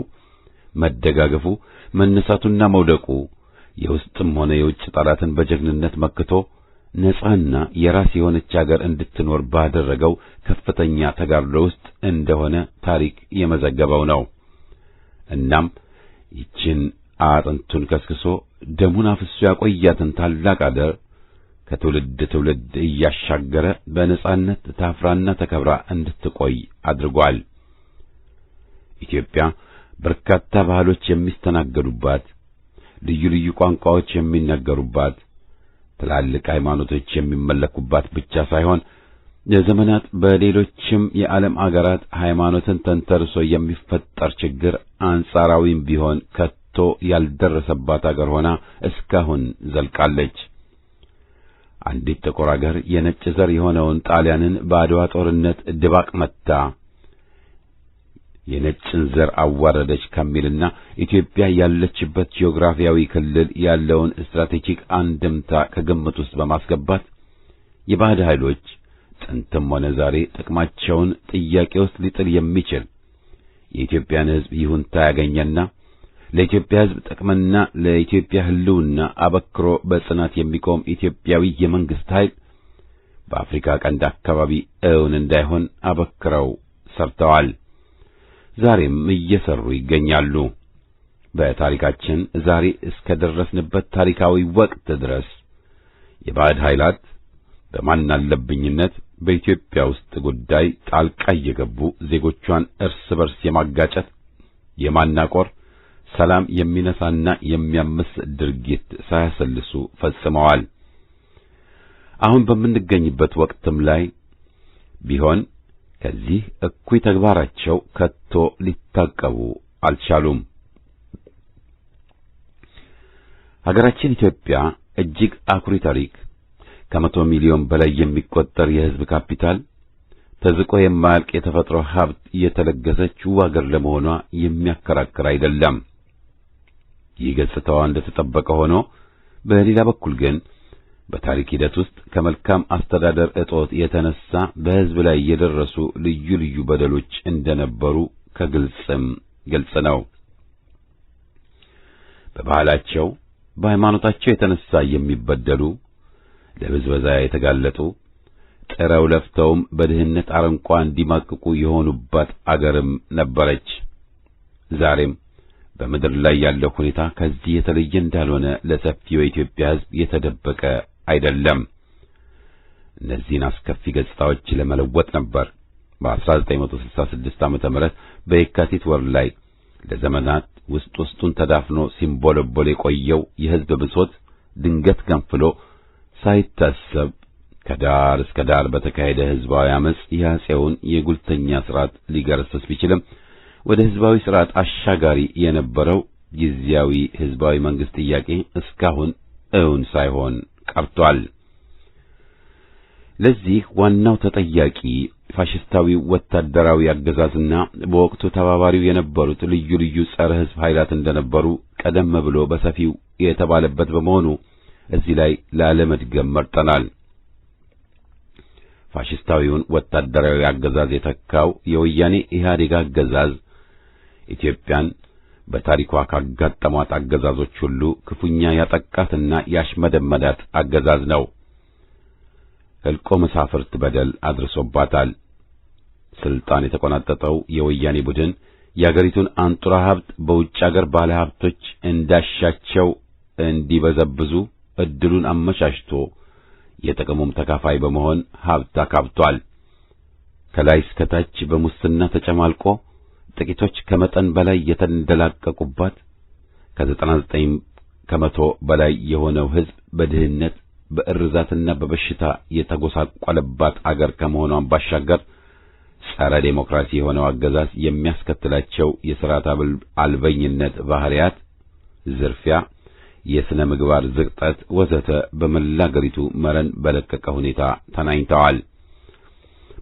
መደጋገፉ፣ መነሳቱና መውደቁ የውስጥም ሆነ የውጭ ጠላትን በጀግንነት መክቶ ነጻና የራስ የሆነች አገር እንድትኖር ባደረገው ከፍተኛ ተጋድሎ ውስጥ እንደሆነ ታሪክ የመዘገበው ነው። እናም ይችን አጥንቱን ከስክሶ ደሙን አፍሶ ያቆያትን ታላቅ አገር ከትውልድ ትውልድ እያሻገረ በነጻነት ታፍራና ተከብራ እንድትቆይ አድርጓል። ኢትዮጵያ በርካታ ባህሎች የሚስተናገዱባት፣ ልዩ ልዩ ቋንቋዎች የሚነገሩባት፣ ትላልቅ ሃይማኖቶች የሚመለኩባት ብቻ ሳይሆን ለዘመናት በሌሎችም የዓለም አገራት ሃይማኖትን ተንተርሶ የሚፈጠር ችግር አንጻራዊም ቢሆን ከቶ ያልደረሰባት አገር ሆና እስካሁን ዘልቃለች። አንዲት ጥቁር አገር የነጭ ዘር የሆነውን ጣሊያንን በአድዋ ጦርነት ድባቅ መታ የነጭን ዘር አዋረደች ከሚልና ኢትዮጵያ ያለችበት ጂኦግራፊያዊ ክልል ያለውን ስትራቴጂክ አንድምታ ከግምት ውስጥ በማስገባት የባዕድ ኃይሎች ጥንትም ሆነ ዛሬ ጥቅማቸውን ጥያቄ ውስጥ ሊጥል የሚችል የኢትዮጵያን ሕዝብ ይሁንታ ያገኘና ለኢትዮጵያ ሕዝብ ጥቅምና ለኢትዮጵያ ሕልውና አበክሮ በጽናት የሚቆም ኢትዮጵያዊ የመንግስት ኃይል በአፍሪካ ቀንድ አካባቢ እውን እንዳይሆን አበክረው ሰርተዋል። ዛሬም እየሰሩ ይገኛሉ። በታሪካችን ዛሬ እስከ ደረስንበት ታሪካዊ ወቅት ድረስ የባዕድ ኃይላት በማናለብኝነት በኢትዮጵያ ውስጥ ጉዳይ ጣልቃ እየገቡ ዜጎቿን እርስ በርስ የማጋጨት፣ የማናቆር፣ ሰላም የሚነሳና የሚያምስ ድርጊት ሳያሰልሱ ፈጽመዋል። አሁን በምንገኝበት ወቅትም ላይ ቢሆን ከዚህ እኩይ ተግባራቸው ከቶ ሊታቀቡ አልቻሉም። ሀገራችን ኢትዮጵያ እጅግ አኩሪ ታሪክ፣ ከ100 ሚሊዮን በላይ የሚቆጠር የሕዝብ ካፒታል፣ ተዝቆ የማያልቅ የተፈጥሮ ሀብት የተለገሰችው አገር ለመሆኗ የሚያከራክር አይደለም። ይህ ገጽታዋ እንደተጠበቀ ሆኖ በሌላ በኩል ግን በታሪክ ሂደት ውስጥ ከመልካም አስተዳደር እጦት የተነሳ በሕዝብ ላይ የደረሱ ልዩ ልዩ በደሎች እንደነበሩ ከግልጽም ግልጽ ነው። በባህላቸው በሃይማኖታቸው የተነሳ የሚበደሉ፣ ለብዝበዛ የተጋለጡ፣ ጥረው ለፍተውም በድህነት አረንቋ እንዲማቅቁ የሆኑባት አገርም ነበረች። ዛሬም በምድር ላይ ያለው ሁኔታ ከዚህ የተለየ እንዳልሆነ ለሰፊው የኢትዮጵያ ሕዝብ የተደበቀ አይደለም። እነዚህን አስከፊ ገጽታዎች ለመለወጥ ነበር በ1966 ዓመተ ምህረት በየካቲት ወር ላይ ለዘመናት ውስጡን ተዳፍኖ ሲንቦለቦል የቆየው የሕዝብ ብሶት ድንገት ገንፍሎ ሳይታሰብ ከዳር እስከ ዳር በተካሄደ ሕዝባዊ አመጽ የአፄውን የጉልተኛ ሥርዓት ሊገረስስ ቢችልም ወደ ሕዝባዊ ሥርዓት አሻጋሪ የነበረው ጊዜያዊ ሕዝባዊ መንግስት ጥያቄ እስካሁን እውን ሳይሆን ቀርቷል። ለዚህ ዋናው ተጠያቂ ፋሽስታዊው ወታደራዊ አገዛዝና በወቅቱ ተባባሪው የነበሩት ልዩ ልዩ ጸረ ሕዝብ ኃይላት እንደነበሩ ቀደም ብሎ በሰፊው የተባለበት በመሆኑ እዚህ ላይ ላለመድገም መርጠናል። ፋሽስታዊውን ወታደራዊ አገዛዝ የተካው የወያኔ ኢህአዴግ አገዛዝ ኢትዮጵያን በታሪኳ ካጋጠሟት አገዛዞች ሁሉ ክፉኛ ያጠቃትና ያሽመደመዳት አገዛዝ ነው። ሕልቆ መሳፍርት በደል አድርሶባታል። ስልጣን የተቆናጠጠው የወያኔ ቡድን የአገሪቱን አንጡራ ሀብት በውጭ አገር ባለ ሀብቶች እንዳሻቸው እንዲበዘብዙ እድሉን አመቻችቶ የጥቅሙም ተካፋይ በመሆን ሀብት አካብቷል። ከላይ እስከ ታች በሙስና ተጨማልቆ ጥቂቶች ከመጠን በላይ የተንደላቀቁባት ከ99 ከመቶ በላይ የሆነው ሕዝብ በድህነት በእርዛትና በበሽታ የተጎሳቆለባት አገር ከመሆኗን ባሻገር ጸረ ዴሞክራሲ የሆነው አገዛዝ የሚያስከትላቸው የሥርዓት አልበኝነት ባህሪያት፣ ዝርፊያ፣ የሥነ ምግባር ዝቅጠት ወዘተ በመላ አገሪቱ መረን በለቀቀ ሁኔታ ተናኝተዋል።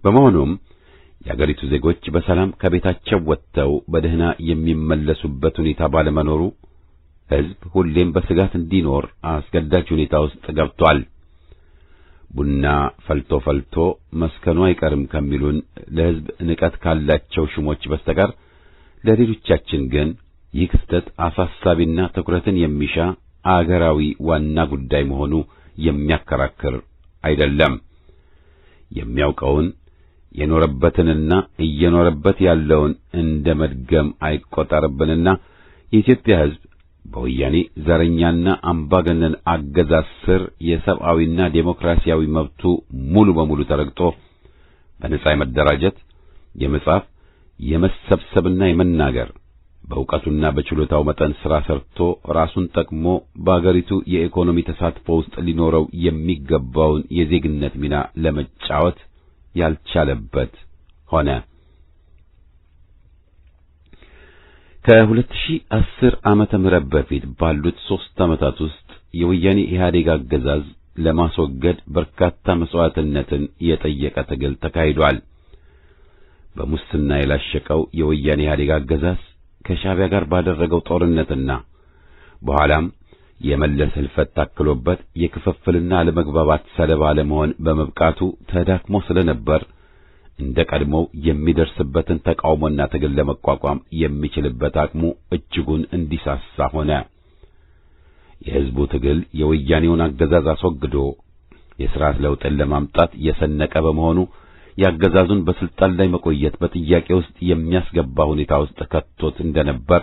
በመሆኑም የአገሪቱ ዜጎች በሰላም ከቤታቸው ወጥተው በደህና የሚመለሱበት ሁኔታ ባለመኖሩ ሕዝብ ሁሌም በስጋት እንዲኖር አስገዳጅ ሁኔታ ውስጥ ገብቷል። ቡና ፈልቶ መስከኑ አይቀርም ከሚሉን ለሕዝብ ንቀት ካላቸው ሹሞች በስተቀር ለሌሎቻችን ግን ይህ ክስተት አሳሳቢና ትኩረትን የሚሻ አገራዊ ዋና ጉዳይ መሆኑ የሚያከራክር አይደለም። የሚያውቀውን የኖረበትንና እየኖረበት ያለውን እንደ መድገም አይቆጠርብንና የኢትዮጵያ ሕዝብ በወያኔ ዘረኛና አምባገነን አገዛዝ ስር የሰብአዊና ዴሞክራሲያዊ መብቱ ሙሉ በሙሉ ተረግጦ በነጻ የመደራጀት፣ የመጻፍ፣ የመሰብሰብና የመናገር በእውቀቱና በችሎታው መጠን ሥራ ሰርቶ ራሱን ጠቅሞ በአገሪቱ የኢኮኖሚ ተሳትፎ ውስጥ ሊኖረው የሚገባውን የዜግነት ሚና ለመጫወት ያልቻለበት ሆነ። ከ2010 ዓመተ ምህረት በፊት ባሉት 3 ዓመታት ውስጥ የወያኔ ኢህአዴግ አገዛዝ ለማስወገድ በርካታ መስዋዕትነትን የጠየቀ ትግል ተካሂዷል። በሙስና የላሸቀው የወያኔ ኢህአዴግ አገዛዝ ከሻዕቢያ ጋር ባደረገው ጦርነትና በኋላም የመለስ ህልፈት ታክሎበት የክፍፍልና አለመግባባት ሰለባ ለመሆን በመብቃቱ ተዳክሞ ስለነበር እንደ ቀድሞው የሚደርስበትን ተቃውሞና ትግል ለመቋቋም የሚችልበት አቅሙ እጅጉን እንዲሳሳ ሆነ። የሕዝቡ ትግል የወያኔውን አገዛዝ አስወግዶ የሥርዓት ለውጥን ለማምጣት የሰነቀ በመሆኑ ያገዛዙን በስልጣን ላይ መቆየት በጥያቄ ውስጥ የሚያስገባ ሁኔታ ውስጥ ከቶት እንደነበር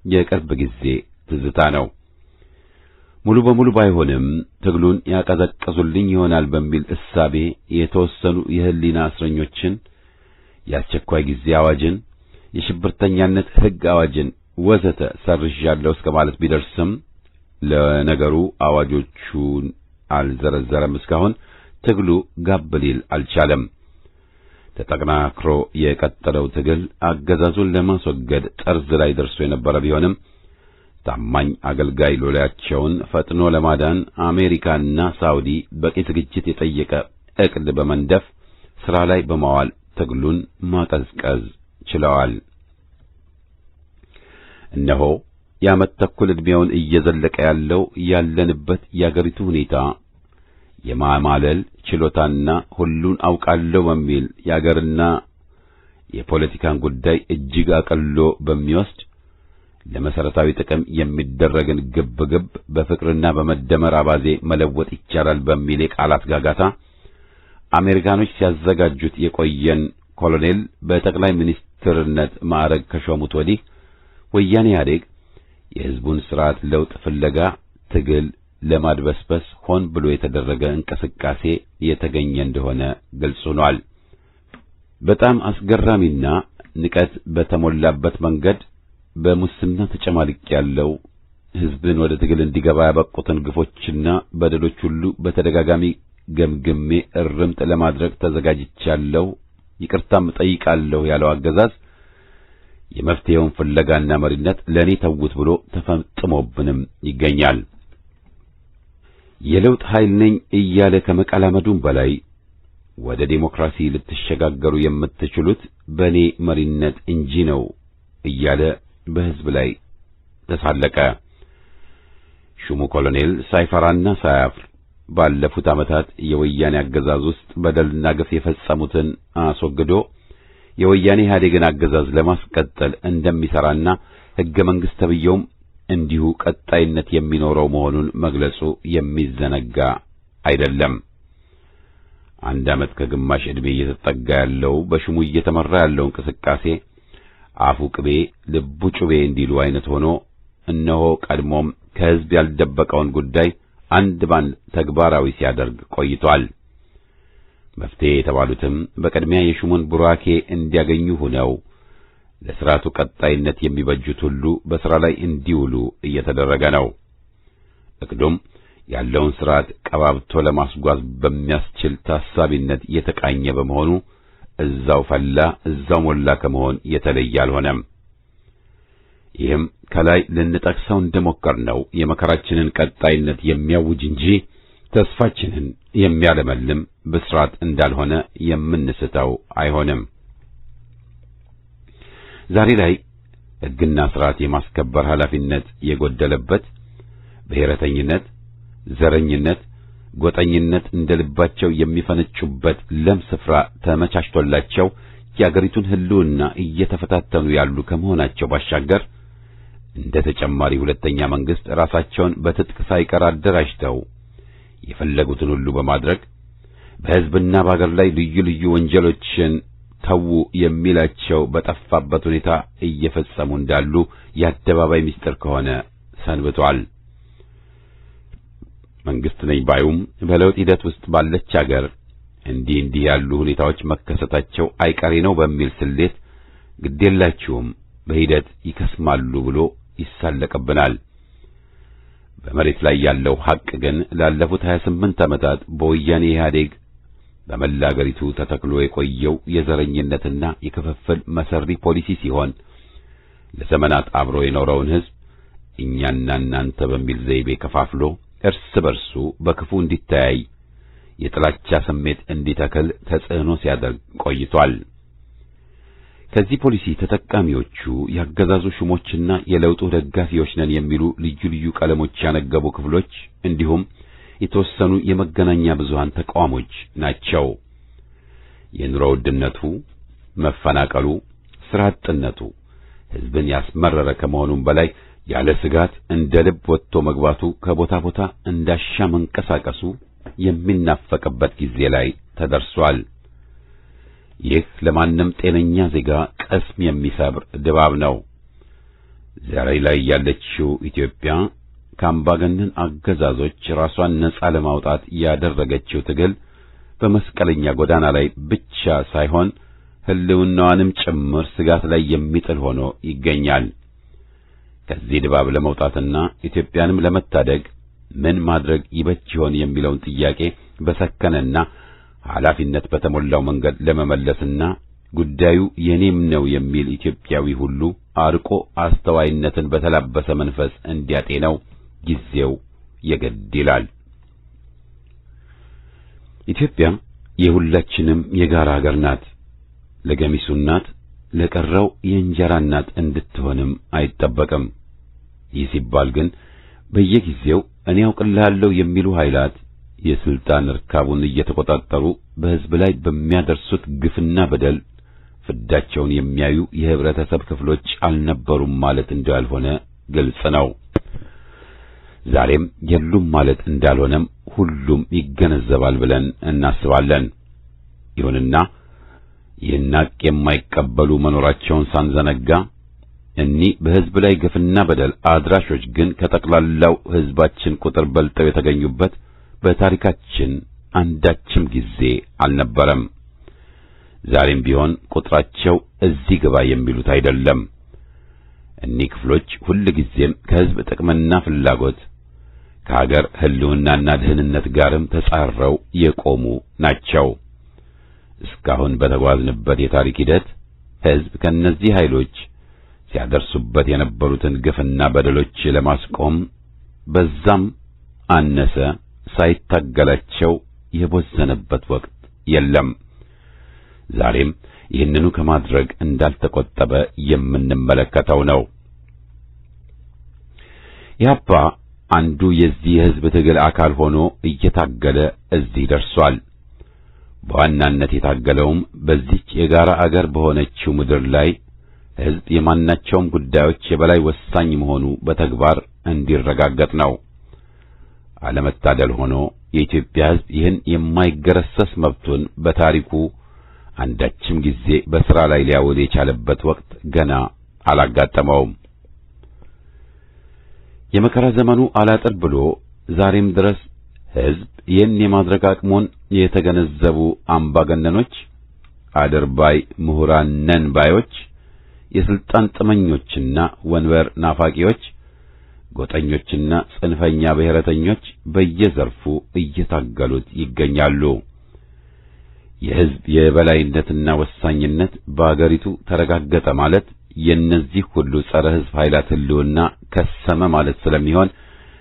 የቅርብ ጊዜ ትዝታ ነው። ሙሉ በሙሉ ባይሆንም ትግሉን ያቀዘቀዙልኝ ይሆናል በሚል እሳቤ የተወሰኑ የህሊና እስረኞችን፣ የአስቸኳይ ጊዜ አዋጅን፣ የሽብርተኛነት ሕግ አዋጅን ወዘተ ሰርዣለሁ እስከ ማለት ቢደርስም ለነገሩ አዋጆቹን አልዘረዘረም። እስካሁን ትግሉ ጋብ ሊል አልቻለም። ተጠናክሮ የቀጠለው ትግል አገዛዙን ለማስወገድ ጠርዝ ላይ ደርሶ የነበረ ቢሆንም ታማኝ አገልጋይ ሎሌያቸውን ፈጥኖ ለማዳን አሜሪካና ሳውዲ በቂ ዝግጅት የጠየቀ ዕቅድ በመንደፍ ሥራ ላይ በማዋል ትግሉን ማቀዝቀዝ ችለዋል። እነሆ የዓመት ተኩል ዕድሜውን እየዘለቀ ያለንበት የአገሪቱ ሁኔታ የማማለል ችሎታና ሁሉን አውቃለሁ በሚል የአገርና የፖለቲካን ጉዳይ እጅግ አቀሎ በሚወስድ ለመሰረታዊ ጥቅም የሚደረግን ግብግብ በፍቅርና በመደመር አባዜ መለወጥ ይቻላል በሚል የቃላት ጋጋታ አሜሪካኖች ሲያዘጋጁት የቆየን ኮሎኔል በጠቅላይ ሚኒስትርነት ማዕረግ ከሾሙት ወዲህ ወያኔ ኢህአዴግ የሕዝቡን ስርዓት ለውጥ ፍለጋ ትግል ለማድበስበስ ሆን ብሎ የተደረገ እንቅስቃሴ የተገኘ እንደሆነ ግልጽ ሆኗል። በጣም አስገራሚና ንቀት በተሞላበት መንገድ በሙስና ተጨማልቅ ያለው ሕዝብን ወደ ትግል እንዲገባ ያበቁትን ግፎችና በደሎች ሁሉ በተደጋጋሚ ገምግሜ እርምት ለማድረግ ተዘጋጅቻለሁ፣ ይቅርታም ጠይቃለሁ ያለው አገዛዝ የመፍትሄውን ፍለጋና መሪነት ለኔ ተውት ብሎ ተፈጥሞብንም ይገኛል። የለውጥ ኃይል ነኝ እያለ ከመቀላመዱም በላይ ወደ ዴሞክራሲ ልትሸጋገሩ የምትችሉት በኔ መሪነት እንጂ ነው እያለ በሕዝብ ላይ ተሳለቀ። ሹሙ ኮሎኔል ሳይፈራና ሳያፍር ባለፉት ዓመታት የወያኔ አገዛዝ ውስጥ በደልና ግፍ የፈጸሙትን አስወግዶ የወያኔ ኢህአዴግን አገዛዝ ለማስቀጠል እንደሚሰራና ሕገ መንግሥት ተብየውም እንዲሁ ቀጣይነት የሚኖረው መሆኑን መግለጹ የሚዘነጋ አይደለም። አንድ ዓመት ከግማሽ ዕድሜ እየተጠጋ ያለው በሹሙ እየተመራ ያለው እንቅስቃሴ አፉ ቅቤ ልቡ ጩቤ እንዲሉ አይነት ሆኖ እነሆ ቀድሞም ከሕዝብ ያልደበቀውን ጉዳይ አንድ ባንድ ተግባራዊ ሲያደርግ ቆይቷል። መፍትሄ የተባሉትም በቅድሚያ የሹሙን ቡራኬ እንዲያገኙ ሆነው ለሥርዓቱ ቀጣይነት የሚበጁት ሁሉ በሥራ ላይ እንዲውሉ እየተደረገ ነው። እቅዱም ያለውን ሥርዓት ቀባብቶ ለማስጓዝ በሚያስችል ታሳቢነት የተቃኘ በመሆኑ እዛው ፈላ እዛው ሞላ ከመሆን የተለየ አልሆነም። ይህም ከላይ ልንጠቅሰው እንደሞከርነው የመከራችንን ቀጣይነት የሚያውጅ እንጂ ተስፋችንን የሚያለመልም ብስራት እንዳልሆነ የምንስተው አይሆንም። ዛሬ ላይ ሕግና ሥርዓት የማስከበር ኃላፊነት የጎደለበት ብሔረተኝነት፣ ዘረኝነት፣ ጎጠኝነት እንደልባቸው የሚፈነጩበት ለም ስፍራ ተመቻችቶላቸው የአገሪቱን ሕልውና እየተፈታተኑ ያሉ ከመሆናቸው ባሻገር እንደ ተጨማሪ ሁለተኛ መንግስት ራሳቸውን በትጥቅ ሳይቀር አደራጅተው የፈለጉትን ሁሉ በማድረግ በሕዝብና በአገር ላይ ልዩ ልዩ ወንጀሎችን ተዉ የሚላቸው በጠፋበት ሁኔታ እየፈጸሙ እንዳሉ የአደባባይ ምስጢር ከሆነ ሰንብቷል። መንግስት ነኝ ባዩም በለውጥ ሂደት ውስጥ ባለች አገር እንዲህ ያሉ ሁኔታዎች መከሰታቸው አይቀሬ ነው በሚል ስሌት ግዴላችሁም በሂደት ይከስማሉ ብሎ ይሳለቅብናል። በመሬት ላይ ያለው ሐቅ ግን ላለፉት 28 ዓመታት በወያኔ ኢህአዴግ በመላ አገሪቱ ተተክሎ የቆየው የዘረኝነትና የክፍፍል መሰሪ ፖሊሲ ሲሆን ለዘመናት አብሮ የኖረውን ሕዝብ እኛና እናንተ በሚል ዘይቤ ከፋፍሎ እርስ በርሱ በክፉ እንዲተያይ የጥላቻ ስሜት እንዲተክል ተጽዕኖ ሲያደርግ ቆይቷል። ከዚህ ፖሊሲ ተጠቃሚዎቹ ያገዛዙ ሹሞችና የለውጡ ደጋፊዎች ነን የሚሉ ልዩ ልዩ ቀለሞች ያነገቡ ክፍሎች እንዲሁም የተወሰኑ የመገናኛ ብዙሃን ተቋሞች ናቸው። የኑሮ ውድነቱ፣ መፈናቀሉ፣ ስራ አጥነቱ ሕዝብን ያስመረረ ከመሆኑም በላይ ያለ ስጋት እንደ ልብ ወጥቶ መግባቱ ከቦታ ቦታ እንዳሻ መንቀሳቀሱ የሚናፈቅበት ጊዜ ላይ ተደርሷል። ይህ ለማንም ጤነኛ ዜጋ ቀስም የሚሰብር ድባብ ነው። ዛሬ ላይ ያለችው ኢትዮጵያ ከአምባገነን አገዛዞች ራሷን ነጻ ለማውጣት ያደረገችው ትግል በመስቀለኛ ጎዳና ላይ ብቻ ሳይሆን ሕልውናዋንም ጭምር ስጋት ላይ የሚጥል ሆኖ ይገኛል። ከዚህ ድባብ ለመውጣትና ኢትዮጵያንም ለመታደግ ምን ማድረግ ይበጅ ይሆን የሚለውን ጥያቄ በሰከነና ኃላፊነት በተሞላው መንገድ ለመመለስና ጉዳዩ የኔም ነው የሚል ኢትዮጵያዊ ሁሉ አርቆ አስተዋይነትን በተላበሰ መንፈስ እንዲያጤነው ጊዜው የግድ ይላል። ኢትዮጵያ የሁላችንም የጋራ ሀገር ናት። ለገሚሱ እናት፣ ለቀረው የእንጀራ እናት እንድትሆንም አይጠበቅም። ይህ ሲባል ግን በየጊዜው እኔ አውቅልሃለሁ የሚሉ ኃይላት የስልጣን ርካቡን እየተቆጣጠሩ በሕዝብ ላይ በሚያደርሱት ግፍና በደል ፍዳቸውን የሚያዩ የህብረተሰብ ክፍሎች አልነበሩም ማለት እንዳልሆነ ግልጽ ነው። ዛሬም የሉም ማለት እንዳልሆነም ሁሉም ይገነዘባል ብለን እናስባለን። ይሁንና ይህን ሐቅ የማይቀበሉ መኖራቸውን ሳንዘነጋ እኒህ በሕዝብ ላይ ግፍና በደል አድራሾች ግን ከጠቅላላው ሕዝባችን ቁጥር በልጠው የተገኙበት በታሪካችን አንዳችም ጊዜ አልነበረም። ዛሬም ቢሆን ቁጥራቸው እዚህ ግባ የሚሉት አይደለም። እኒህ ክፍሎች ሁልጊዜም ከሕዝብ ጥቅምና ፍላጎት ከሀገር ሕልውናና ደህንነት ጋርም ተጻረው የቆሙ ናቸው። እስካሁን በተጓዝንበት የታሪክ ሂደት ሕዝብ ከእነዚህ ኃይሎች ሲያደርሱበት የነበሩትን ግፍና በደሎች ለማስቆም በዛም አነሰ ሳይታገላቸው የቦዘነበት ወቅት የለም። ዛሬም ይህንኑ ከማድረግ እንዳልተቆጠበ የምንመለከተው ነው። ኢህአፓ አንዱ የዚህ የሕዝብ ትግል አካል ሆኖ እየታገለ እዚህ ደርሷል። በዋናነት የታገለውም በዚች የጋራ አገር በሆነችው ምድር ላይ ሕዝብ የማናቸውም ጉዳዮች የበላይ ወሳኝ መሆኑ በተግባር እንዲረጋገጥ ነው። አለመታደል ሆኖ የኢትዮጵያ ሕዝብ ይህን የማይገረሰስ መብቱን በታሪኩ አንዳችም ጊዜ በሥራ ላይ ሊያውል የቻለበት ወቅት ገና አላጋጠመውም። የመከራ ዘመኑ አላጥር ብሎ ዛሬም ድረስ ሕዝብ ይህን የማድረግ አቅሙን የተገነዘቡ አምባገነኖች፣ አድርባይ ምሁራን ነን ባዮች፣ የስልጣን ጥመኞችና ወንበር ናፋቂዎች፣ ጎጠኞችና ጽንፈኛ ብሔረተኞች በየዘርፉ እየታገሉት ይገኛሉ። የሕዝብ የበላይነትና ወሳኝነት በአገሪቱ ተረጋገጠ ማለት የእነዚህ ሁሉ ጸረ ሕዝብ ኃይላት ሕልውና ከሰመ ማለት ስለሚሆን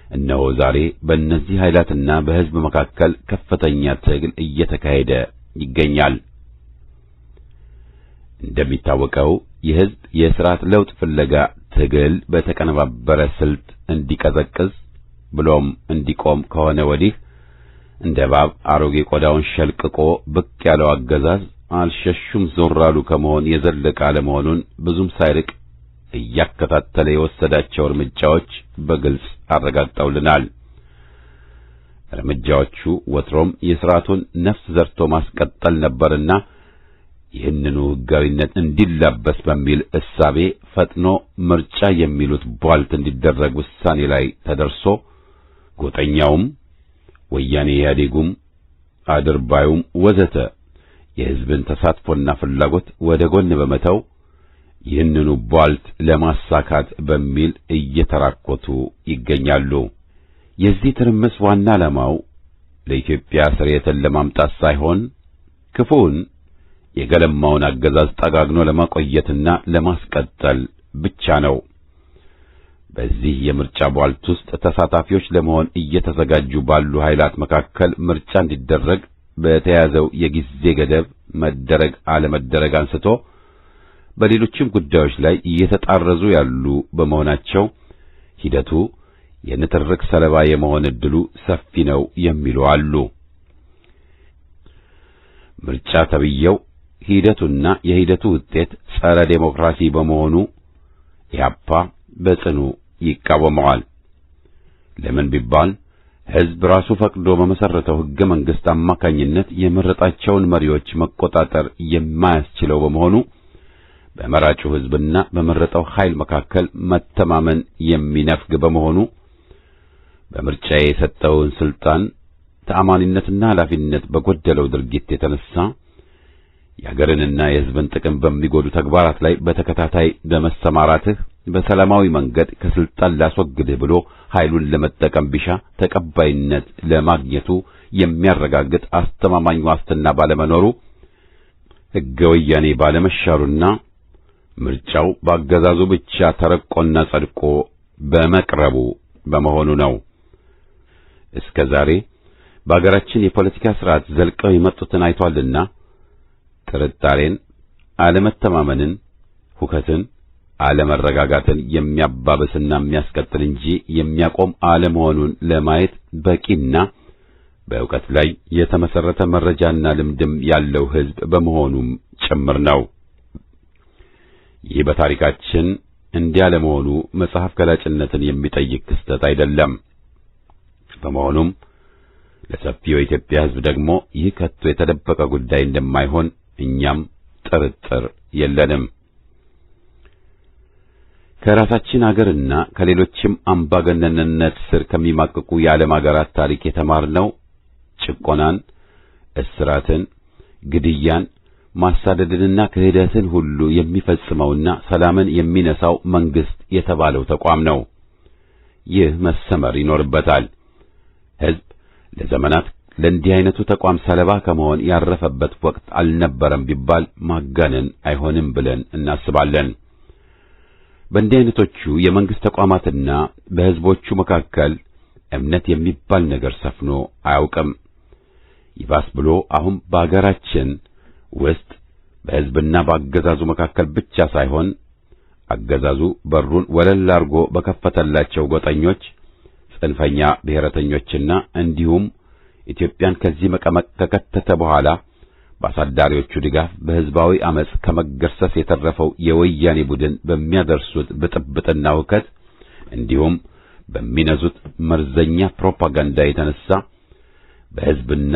እነሆ ዛሬ በእነዚህ ኃይላትና በሕዝብ መካከል ከፍተኛ ትግል እየተካሄደ ይገኛል። እንደሚታወቀው የሕዝብ የሥርዓት ለውጥ ፍለጋ ትግል በተቀነባበረ ስልት እንዲቀዘቅዝ ብሎም እንዲቆም ከሆነ ወዲህ እንደ እባብ አሮጌ ቆዳውን ሸልቅቆ ብቅ ያለው አገዛዝ አልሸሹም ዞር አሉ ከመሆን የዘለቀ አለመሆኑን ብዙም ሳይርቅ እያከታተለ የወሰዳቸው እርምጃዎች በግልጽ አረጋግጠውልናል። እርምጃዎቹ ወትሮም የሥርዓቱን ነፍስ ዘርቶ ማስቀጠል ነበርና ይህንኑ ሕጋዊነት እንዲላበስ በሚል እሳቤ ፈጥኖ ምርጫ የሚሉት ቧልት እንዲደረግ ውሳኔ ላይ ተደርሶ ጎጠኛውም ወያኔ ኢህአዴጉም አድርባዩም ወዘተ የሕዝብን ተሳትፎና ፍላጎት ወደ ጎን በመተው ይህንኑ ቧልት ለማሳካት በሚል እየተራኮቱ ይገኛሉ። የዚህ ትርምስ ዋና ዓላማው ለኢትዮጵያ ስርየትን ለማምጣት ሳይሆን ክፉውን የገለማውን አገዛዝ ጠጋግኖ ለማቆየትና ለማስቀጠል ብቻ ነው። በዚህ የምርጫ ቧልት ውስጥ ተሳታፊዎች ለመሆን እየተዘጋጁ ባሉ ኃይላት መካከል ምርጫ እንዲደረግ በተያዘው የጊዜ ገደብ መደረግ አለመደረግ አንስቶ በሌሎችም ጉዳዮች ላይ እየተጣረዙ ያሉ በመሆናቸው ሂደቱ የንትርክ ሰለባ የመሆን ዕድሉ ሰፊ ነው የሚሉ አሉ። ምርጫ ተብየው ሂደቱና የሂደቱ ውጤት ጸረ ዴሞክራሲ በመሆኑ ኢህአፓ በጽኑ ይቃወመዋል። ለምን ቢባል ሕዝብ ራሱ ፈቅዶ በመሰረተው ሕገ መንግሥት አማካኝነት የመረጣቸውን መሪዎች መቆጣጠር የማያስችለው በመሆኑ በመራጩ ሕዝብና በመረጠው ኃይል መካከል መተማመን የሚነፍግ በመሆኑ በምርጫ የሰጠውን ስልጣን ተአማኒነትና ኃላፊነት በጎደለው ድርጊት የተነሳ የአገርንና የሕዝብን ጥቅም በሚጎዱ ተግባራት ላይ በተከታታይ በመሰማራትህ በሰላማዊ መንገድ ከስልጣን ላስወግድህ ብሎ ኃይሉን ለመጠቀም ቢሻ ተቀባይነት ለማግኘቱ የሚያረጋግጥ አስተማማኝ ዋስትና ባለመኖሩ ሕገ ወያኔ ባለመሻሩና ምርጫው በአገዛዙ ብቻ ተረቆና ጸድቆ በመቅረቡ በመሆኑ ነው። እስከ ዛሬ በአገራችን የፖለቲካ ስርዓት ዘልቀው የመጡትን አይቷልና ጥርጣሬን፣ አለመተማመንን፣ ሁከትን፣ አለመረጋጋትን የሚያባብስና የሚያስቀጥል እንጂ የሚያቆም አለመሆኑን ለማየት በቂና በእውቀት ላይ የተመሰረተ መረጃና ልምድም ያለው ሕዝብ በመሆኑም ጭምር ነው። ይህ በታሪካችን እንዲህ ያለመሆኑ መጽሐፍ ገላጭነትን የሚጠይቅ ክስተት አይደለም። በመሆኑም ለሰፊው የኢትዮጵያ ሕዝብ ደግሞ ይህ ከቶ የተደበቀ ጉዳይ እንደማይሆን እኛም ጥርጥር የለንም። ከራሳችን አገርና ከሌሎችም አምባገነንነት ስር ከሚማቅቁ የዓለም አገራት ታሪክ የተማርነው ጭቆናን፣ እስራትን፣ ግድያን፣ ማሳደድንና ክህደትን ሁሉ የሚፈጽመውና ሰላምን የሚነሳው መንግስት የተባለው ተቋም ነው። ይህ መሰመር ይኖርበታል። ሕዝብ ለዘመናት ለእንዲህ አይነቱ ተቋም ሰለባ ከመሆን ያረፈበት ወቅት አልነበረም ቢባል ማጋነን አይሆንም ብለን እናስባለን። በእንዲህ አይነቶቹ የመንግስት ተቋማትና በሕዝቦቹ መካከል እምነት የሚባል ነገር ሰፍኖ አያውቅም። ይባስ ብሎ አሁን በአገራችን ውስጥ በሕዝብና በአገዛዙ መካከል ብቻ ሳይሆን አገዛዙ በሩን ወለል አድርጎ በከፈተላቸው ጎጠኞች፣ ጽንፈኛ ብሔረተኞችና እንዲሁም ኢትዮጵያን ከዚህ መቀመቅ ከከተተ በኋላ በአሳዳሪዎቹ ድጋፍ በሕዝባዊ አመጽ ከመገርሰስ የተረፈው የወያኔ ቡድን በሚያደርሱት ብጥብጥና ሁከት እንዲሁም በሚነዙት መርዘኛ ፕሮፓጋንዳ የተነሳ በሕዝብና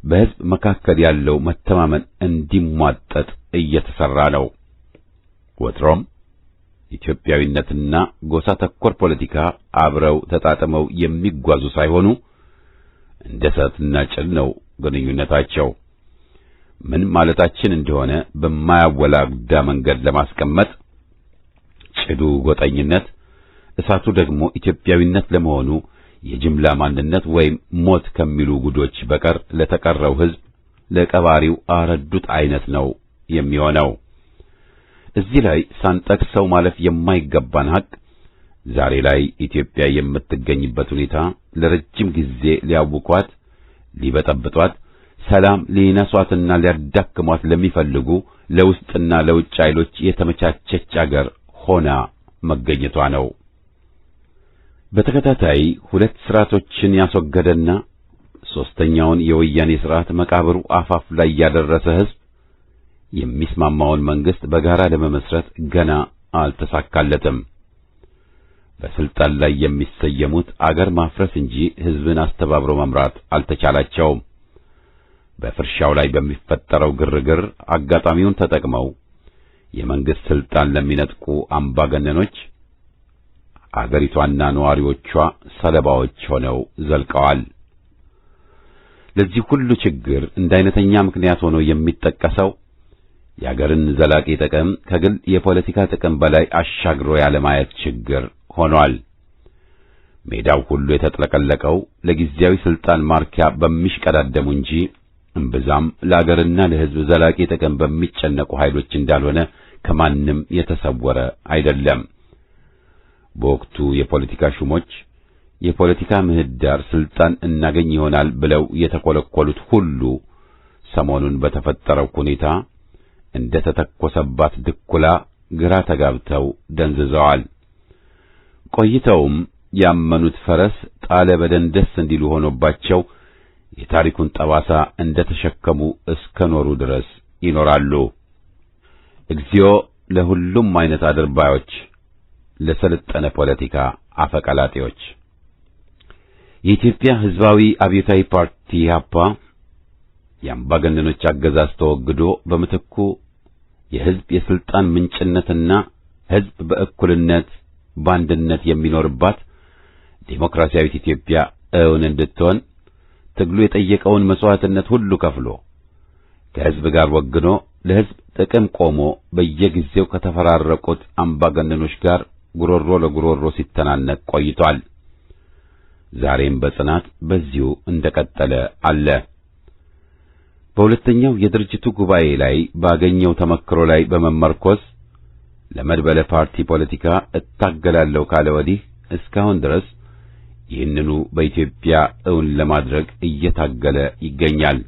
በሕዝብ መካከል ያለው መተማመን እንዲሟጠጥ እየተሰራ ነው። ወትሮም ኢትዮጵያዊነትና ጎሳ ተኮር ፖለቲካ አብረው ተጣጥመው የሚጓዙ ሳይሆኑ እንደ እሳትና ጭድ ነው ግንኙነታቸው። ምን ማለታችን እንደሆነ በማያወላዳ መንገድ ለማስቀመጥ ጭዱ ጎጠኝነት፣ እሳቱ ደግሞ ኢትዮጵያዊነት ለመሆኑ የጅምላ ማንነት ወይም ሞት ከሚሉ ጉዶች በቀር ለተቀረው ሕዝብ ለቀባሪው አረዱት አይነት ነው የሚሆነው። እዚህ ላይ ሳንጠቅሰው ማለፍ የማይገባን ሐቅ ዛሬ ላይ ኢትዮጵያ የምትገኝበት ሁኔታ ለረጅም ጊዜ ሊያውቋት፣ ሊበጠብጧት፣ ሰላም ሊነሷትና ሊያዳክሟት ለሚፈልጉ ለውስጥና ለውጭ ኃይሎች የተመቻቸች አገር ሆና መገኘቷ ነው። በተከታታይ ሁለት ስርዓቶችን ያስወገደና ሶስተኛውን የወያኔ ስርዓት መቃብሩ አፋፍ ላይ ያደረሰ ህዝብ የሚስማማውን መንግስት በጋራ ለመመስረት ገና አልተሳካለትም። በስልጣን ላይ የሚሰየሙት አገር ማፍረስ እንጂ ህዝብን አስተባብሮ መምራት አልተቻላቸውም። በፍርሻው ላይ በሚፈጠረው ግርግር አጋጣሚውን ተጠቅመው የመንግስት ስልጣን ለሚነጥቁ አምባገነኖች አገሪቷና ነዋሪዎቿ ሰለባዎች ሆነው ዘልቀዋል። ለዚህ ሁሉ ችግር እንዳይነተኛ ምክንያት ሆኖ የሚጠቀሰው የአገርን ዘላቂ ጥቅም ከግል የፖለቲካ ጥቅም በላይ አሻግሮ ያለማየት ችግር ሆኗል። ሜዳው ሁሉ የተጥለቀለቀው ለጊዜያዊ ስልጣን ማርኪያ በሚሽቀዳደሙ እንጂ እምብዛም ለአገርና ለሕዝብ ዘላቂ ጥቅም በሚጨነቁ ኃይሎች እንዳልሆነ ከማንም የተሰወረ አይደለም። በወቅቱ የፖለቲካ ሹሞች የፖለቲካ ምህዳር ስልጣን እናገኝ ይሆናል ብለው የተኮለኮሉት ሁሉ ሰሞኑን በተፈጠረው ሁኔታ እንደ ተተኮሰባት ድኩላ ግራ ተጋብተው ደንዝዘዋል። ቆይተውም ያመኑት ፈረስ ጣለ በደንደስ እንዲሉ ሆኖባቸው የታሪኩን ጠባሳ እንደ ተሸከሙ እስከ ኖሩ ድረስ ይኖራሉ። እግዚኦ ለሁሉም አይነት አድርባዮች፣ ለሰለጠነ ፖለቲካ አፈቀላጤዎች። የኢትዮጵያ ሕዝባዊ አብዮታዊ ፓርቲ ኢህአፓ የአምባገነኖች አገዛዝ ተወግዶ በምትኩ የሕዝብ የስልጣን ምንጭነትና ሕዝብ በእኩልነት በአንድነት የሚኖርባት ዴሞክራሲያዊት ኢትዮጵያ እውን እንድትሆን ትግሉ የጠየቀውን መስዋዕትነት ሁሉ ከፍሎ ከሕዝብ ጋር ወግኖ ለሕዝብ ጥቅም ቆሞ በየጊዜው ከተፈራረቁት አምባገነኖች ጋር ጉሮሮ ለጉሮሮ ሲተናነቅ ቆይቷል። ዛሬም በጽናት በዚሁ እንደቀጠለ አለ። በሁለተኛው የድርጅቱ ጉባኤ ላይ ባገኘው ተመክሮ ላይ በመመርኮዝ ለመድበለ ፓርቲ ፖለቲካ እታገላለሁ ካለ ወዲህ እስካሁን ድረስ ይህንኑ በኢትዮጵያ እውን ለማድረግ እየታገለ ይገኛል።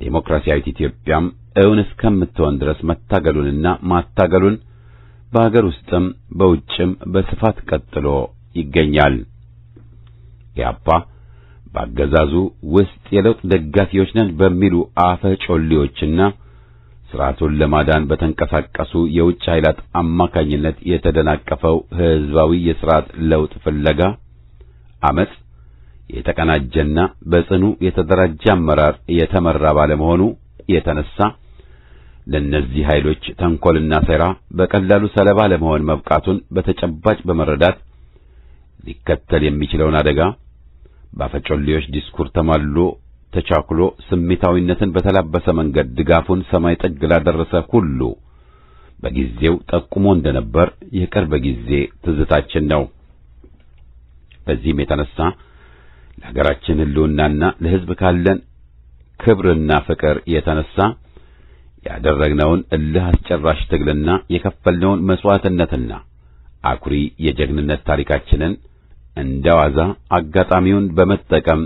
ዴሞክራሲያዊት ኢትዮጵያም እውን እስከምትሆን ድረስ መታገሉንና ማታገሉን በአገር ውስጥም በውጭም በስፋት ቀጥሎ ይገኛል። ኢህአፓ በአገዛዙ ውስጥ የለውጥ ደጋፊዎች ነን በሚሉ አፈጮሌዎችና ስርዓቱን ለማዳን በተንቀሳቀሱ የውጭ ኃይላት አማካኝነት የተደናቀፈው ህዝባዊ የስርዓት ለውጥ ፍለጋ አመጽ የተቀናጀና በጽኑ የተደራጀ አመራር የተመራ ባለመሆኑ የተነሳ ለነዚህ ኃይሎች ተንኮልና ሴራ በቀላሉ ሰለባ ለመሆን መብቃቱን በተጨባጭ በመረዳት ሊከተል የሚችለውን አደጋ ባፈጮሌዎች ዲስኩር ተማልሎ ተቻኩሎ ስሜታዊነትን በተላበሰ መንገድ ድጋፉን ሰማይ ጥግ ላደረሰ ሁሉ በጊዜው ጠቁሞ እንደነበር የቅርብ ጊዜ ትዝታችን ነው። በዚህም የተነሳ ለሀገራችን ህልውናና ለሕዝብ ካለን ክብርና ፍቅር የተነሳ ያደረግነውን እልህ አስጨራሽ ትግልና የከፈልነውን መስዋዕትነትና አኩሪ የጀግንነት ታሪካችንን እንደዋዛ አጋጣሚውን በመጠቀም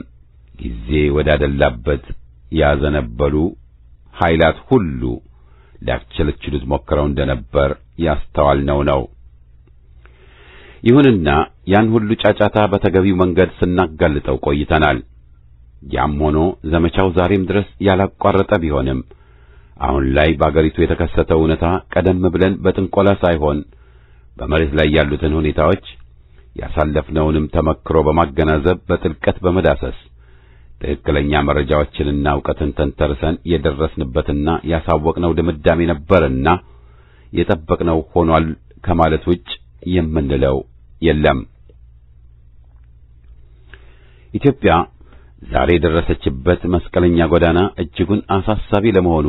ጊዜ ወዳደላበት ያዘነበሉ ኃይላት ሁሉ ሊያስቸለችሉት ሞክረው እንደነበር ያስተዋልነው ነው። ይሁንና ያን ሁሉ ጫጫታ በተገቢው መንገድ ስናጋልጠው ቆይተናል። ያም ሆኖ ዘመቻው ዛሬም ድረስ ያላቋረጠ ቢሆንም አሁን ላይ በአገሪቱ የተከሰተው ሁኔታ ቀደም ብለን በጥንቆላ ሳይሆን በመሬት ላይ ያሉትን ሁኔታዎች ያሳለፍነውንም ተመክሮ በማገናዘብ በጥልቀት በመዳሰስ ትክክለኛ መረጃዎችንና ዕውቀትን ተንተርሰን የደረስንበትና ያሳወቅነው ድምዳሜ ነበርና የጠበቅነው ሆኗል ከማለት ውጭ የምንለው የለም። ኢትዮጵያ ዛሬ የደረሰችበት መስቀለኛ ጎዳና እጅጉን አሳሳቢ ለመሆኑ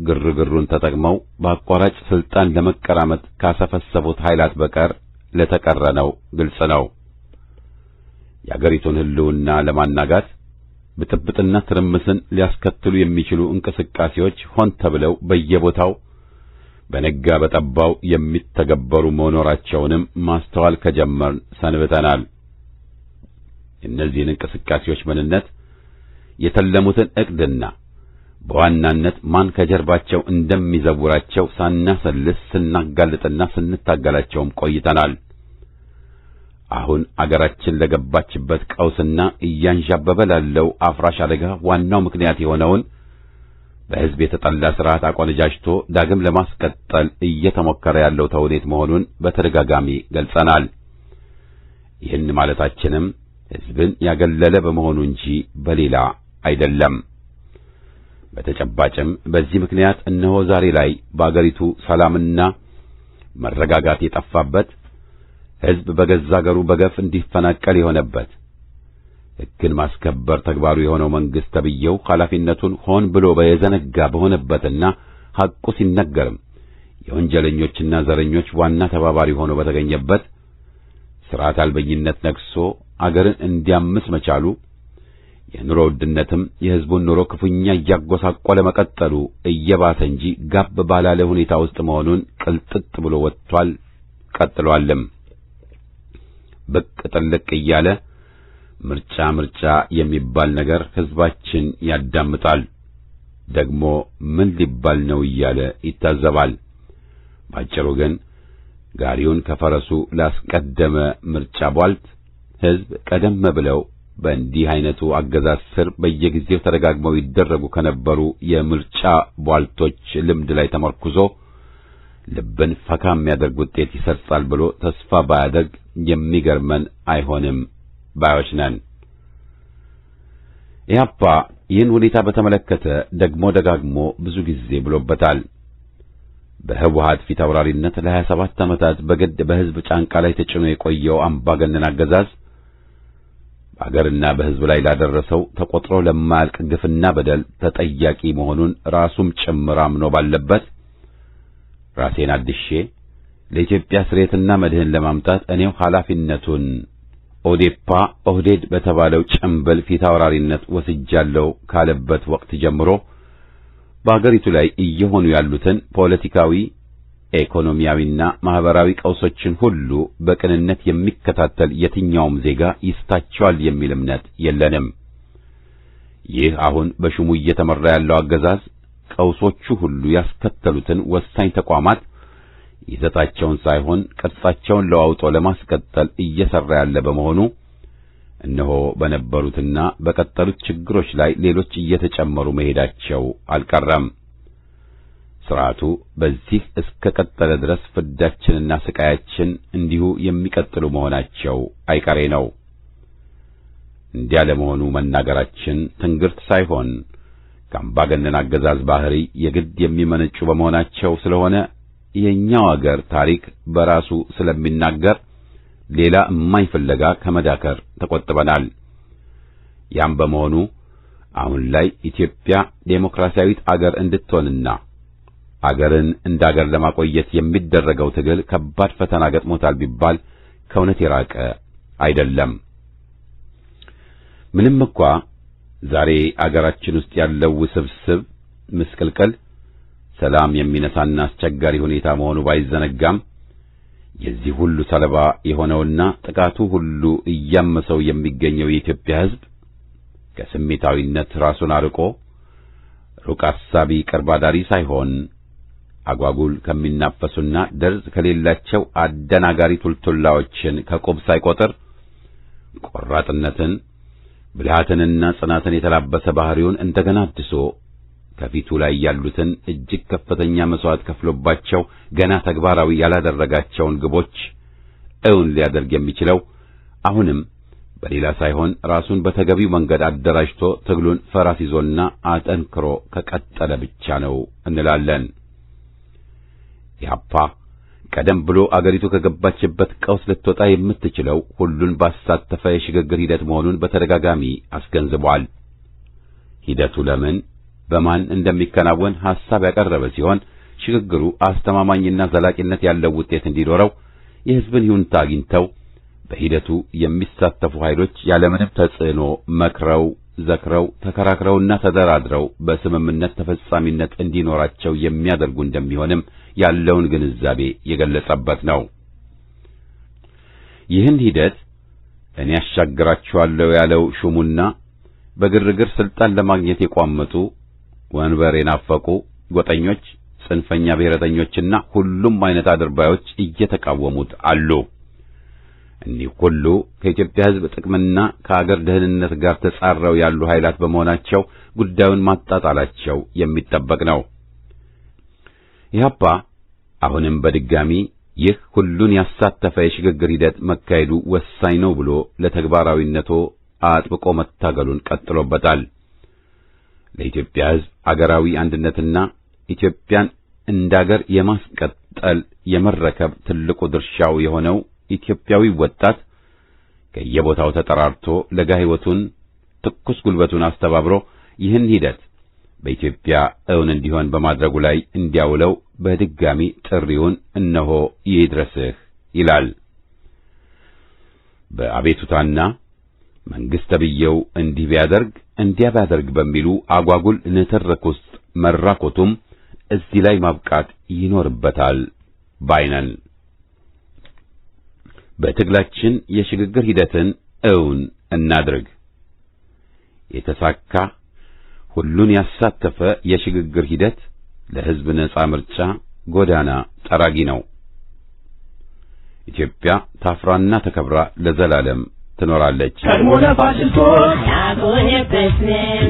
ግርግሩን ተጠቅመው በአቋራጭ ስልጣን ለመቀራመጥ ካሰፈሰቡት ኃይላት በቀር ለተቀረነው ግልጽ ነው። የአገሪቱን ህልውና ለማናጋት ብጥብጥና ትርምስን ሊያስከትሉ የሚችሉ እንቅስቃሴዎች ሆን ተብለው በየቦታው በነጋ በጠባው የሚተገበሩ መኖራቸውንም ማስተዋል ከጀመርን ሰንብተናል። እነዚህን እንቅስቃሴዎች ምንነት፣ የተለሙትን ዕቅድና በዋናነት ማን ከጀርባቸው እንደሚዘውራቸው ሳናሰልስ ስናጋልጥና ስንታገላቸውም ቆይተናል። አሁን አገራችን ለገባችበት ቀውስና እያንዣበበ ላለው አፍራሽ አደጋ ዋናው ምክንያት የሆነውን በሕዝብ የተጠላ ሥርዓት አቆነጃጅቶ ዳግም ለማስቀጠል እየተሞከረ ያለው ተውኔት መሆኑን በተደጋጋሚ ገልጸናል። ይህን ማለታችንም ሕዝብን ያገለለ በመሆኑ እንጂ በሌላ አይደለም። በተጨባጭም በዚህ ምክንያት እነሆ ዛሬ ላይ በአገሪቱ ሰላምና መረጋጋት የጠፋበት፣ ሕዝብ በገዛ አገሩ በገፍ እንዲፈናቀል የሆነበት፣ ሕግን ማስከበር ተግባሩ የሆነው መንግሥት ተብዬው ኃላፊነቱን ሆን ብሎ በየዘነጋ በሆነበትና ሐቁ ሲነገርም የወንጀለኞችና ዘረኞች ዋና ተባባሪ ሆኖ በተገኘበት ሥርዓት አልበኝነት ነግሶ አገርን እንዲያምስ መቻሉ፣ የኑሮ ውድነትም የሕዝቡን ኑሮ ክፉኛ እያጎሳቆለ መቀጠሉ እየባሰ እንጂ ጋብ ባላለ ሁኔታ ውስጥ መሆኑን ቅልጥጥ ብሎ ወጥቷል፣ ቀጥሏልም። ብቅ ጥልቅ እያለ ምርጫ የሚባል ነገር ሕዝባችን ያዳምጣል። ደግሞ ምን ሊባል ነው እያለ ይታዘባል። ባጭሩ ግን ጋሪውን ከፈረሱ ላስቀደመ ምርጫ ቧልት ሕዝብ ቀደም ብለው በእንዲህ አይነቱ አገዛዝ ስር በየጊዜው ተደጋግመው ይደረጉ ከነበሩ የምርጫ ቧልቶች ልምድ ላይ ተመርኩዞ ልብን ፈካ የሚያደርግ ውጤት ይሰርጻል ብሎ ተስፋ ባያደርግ የሚገርመን አይሆንም ባዮች ነን። ኢህአፓ ይህን ሁኔታ በተመለከተ ደግሞ ደጋግሞ ብዙ ጊዜ ብሎበታል። በህወሓት ፊት አውራሪነት ለ27 ዓመታት በግድ በሕዝብ ጫንቃ ላይ ተጭኖ የቆየው አምባገነን አገዛዝ በአገርና በሕዝብ ላይ ላደረሰው ተቆጥሮ ለማያልቅ ግፍና በደል ተጠያቂ መሆኑን ራሱም ጭምር አምኖ ባለበት ራሴን አድሼ ለኢትዮጵያ ስሬትና መድህን ለማምጣት እኔው ኃላፊነቱን ኦዴፓ ኦህዴድ በተባለው ጭምብል ፊት አውራሪነት ወስጃለሁ ካለበት ወቅት ጀምሮ በአገሪቱ ላይ እየሆኑ ያሉትን ፖለቲካዊ፣ ኢኮኖሚያዊና ማህበራዊ ቀውሶችን ሁሉ በቅንነት የሚከታተል የትኛውም ዜጋ ይስታቸዋል የሚል እምነት የለንም። ይህ አሁን በሹሙ እየተመራ ያለው አገዛዝ ቀውሶቹ ሁሉ ያስከተሉትን ወሳኝ ተቋማት ይዘታቸውን ሳይሆን ቅርጻቸውን ለዋውጦ ለማስቀጠል እየሰራ ያለ በመሆኑ እነሆ በነበሩትና በቀጠሉት ችግሮች ላይ ሌሎች እየተጨመሩ መሄዳቸው አልቀረም። ስርዓቱ በዚህ እስከ ቀጠለ ድረስ ፍዳችንና ስቃያችን እንዲሁ የሚቀጥሉ መሆናቸው አይቀሬ ነው። እንዲያ ለመሆኑ መናገራችን ትንግርት ሳይሆን ከአምባገነን አገዛዝ ባህሪ የግድ የሚመነጩ በመሆናቸው ስለሆነ የኛው አገር ታሪክ በራሱ ስለሚናገር ሌላ እማኝ ፍለጋ ከመዳከር ተቆጥበናል። ያም በመሆኑ አሁን ላይ ኢትዮጵያ ዴሞክራሲያዊት አገር እንድትሆንና አገርን እንደ አገር ለማቆየት የሚደረገው ትግል ከባድ ፈተና ገጥሞታል ቢባል ከእውነት የራቀ አይደለም። ምንም እንኳ ዛሬ አገራችን ውስጥ ያለው ውስብስብ ምስቅልቅል ሰላም የሚነሳና አስቸጋሪ ሁኔታ መሆኑ ባይዘነጋም የዚህ ሁሉ ሰለባ የሆነውና ጥቃቱ ሁሉ እያመሰው የሚገኘው የኢትዮጵያ ሕዝብ ከስሜታዊነት ራሱን አርቆ ሩቅ አሳቢ ቅርብ አዳሪ ሳይሆን አጓጉል ከሚናፈሱና ደርዝ ከሌላቸው አደናጋሪ ቱልቱላዎችን ከቁብ ሳይቆጥር ቆራጥነትን፣ ብልሃትንና ጽናትን የተላበሰ ባህሪውን እንደገና አድሶ ከፊቱ ላይ ያሉትን እጅግ ከፍተኛ መስዋዕት ከፍሎባቸው ገና ተግባራዊ ያላደረጋቸውን ግቦች እውን ሊያደርግ የሚችለው አሁንም በሌላ ሳይሆን ራሱን በተገቢው መንገድ አደራጅቶ ትግሉን ፈራስ ይዞና አጠንክሮ ከቀጠለ ብቻ ነው እንላለን። ኢህአፓ ቀደም ብሎ አገሪቱ ከገባችበት ቀውስ ልትወጣ የምትችለው ሁሉን ባሳተፈ የሽግግር ሂደት መሆኑን በተደጋጋሚ አስገንዝቧል። ሂደቱ ለምን በማን እንደሚከናወን ሐሳብ ያቀረበ ሲሆን ሽግግሩ አስተማማኝና ዘላቂነት ያለው ውጤት እንዲኖረው የሕዝብን ይሁንታ አግኝተው በሂደቱ የሚሳተፉ ኃይሎች ያለምንም ተጽዕኖ መክረው፣ ዘክረው፣ ተከራክረውና ተደራድረው በስምምነት ተፈጻሚነት እንዲኖራቸው የሚያደርጉ እንደሚሆንም ያለውን ግንዛቤ የገለጸበት ነው። ይህን ሂደት እኔ ያሻግራቸዋለሁ ያለው ሹሙና በግርግር ስልጣን ለማግኘት የቋመጡ ወንበር የናፈቁ ጎጠኞች፣ ጽንፈኛ ብሔረተኞችና ሁሉም አይነት አድርባዮች እየተቃወሙት አሉ። እኒህ ሁሉ ከኢትዮጵያ ሕዝብ ጥቅምና ከአገር ደህንነት ጋር ተጻረው ያሉ ኃይላት በመሆናቸው ጉዳዩን ማጣጣላቸው የሚጠበቅ ነው። ኢህአፓ አሁንም በድጋሚ ይህ ሁሉን ያሳተፈ የሽግግር ሂደት መካሄዱ ወሳኝ ነው ብሎ ለተግባራዊነቱ አጥብቆ መታገሉን ቀጥሎበታል። ለኢትዮጵያ ሕዝብ አገራዊ አንድነትና ኢትዮጵያን እንዳገር የማስቀጠል የመረከብ ትልቁ ድርሻው የሆነው ኢትዮጵያዊ ወጣት ከየቦታው ተጠራርቶ ለጋ ሕይወቱን ትኩስ ጉልበቱን አስተባብሮ ይህን ሂደት በኢትዮጵያ እውን እንዲሆን በማድረጉ ላይ እንዲያውለው በድጋሚ ጥሪውን እነሆ ይድረስህ ይላል። በአቤቱታና መንግስት ተብዬው እንዲህ ቢያደርግ እንዲያ ቢያደርግ በሚሉ አጓጉል ንትርክ ውስጥ መራኮቱም እዚህ ላይ ማብቃት ይኖርበታል ባይነን። በትግላችን የሽግግር ሂደትን እውን እናድርግ። የተሳካ ሁሉን ያሳተፈ የሽግግር ሂደት ለሕዝብ ነጻ ምርጫ ጎዳና ጠራጊ ነው። ኢትዮጵያ ታፍራና ተከብራ ለዘላለም ትኖራለች። ቀድሞ ለፋሽስቶች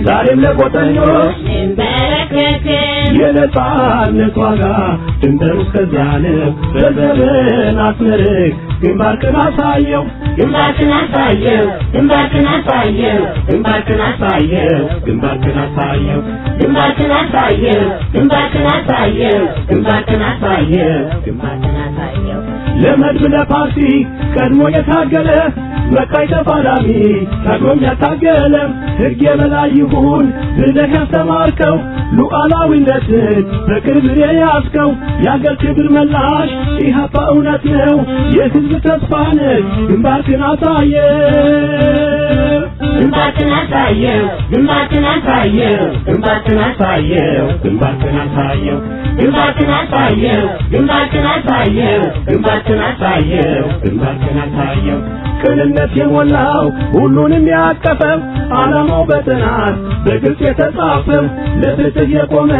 ዛሬም ለቆጠኞች የነጻነት ዋጋ ድንበሩ እስከዚያ ነው። በዘመን አስመርቅ ግንባርክን አሳየው ግንባርክን አሳየው ግንባርክን አሳየው ግንባርክን አሳየው ግንባርክን አሳየው ግንባርክን አሳየው ግንባርክን አሳየው ግንባርክን አሳየው ግንባርክን አሳየው ለመድብ ለፓርቲ ቀድሞ የታገለ መቃይ ተፋላሚ ታግሎም ያታገለ ሕግ የበላይ ይሁን ብለህ ያስተማርከው ሉዓላዊነትን በክብር የያዝከው የአገር ክብር መላሽ ኢህአፓ እውነት ነው የሕዝብ ተስፋ ነህ ግንባርክን አሳየው ግንባርክን አሳየው ግንባርክን አሳየው ግንባርክን አሳየው ግንባርክን አሳየው ግንባርክን አሳየው ግንባርክን አሳየው ግንባርክን አሳየው ግንባርክን አሳየው ቅንነት የሞላው ሁሉንም ያቀፈው ዓላማው በጥናት በግልጽ የተጻፈው ለፍትህ የቆመ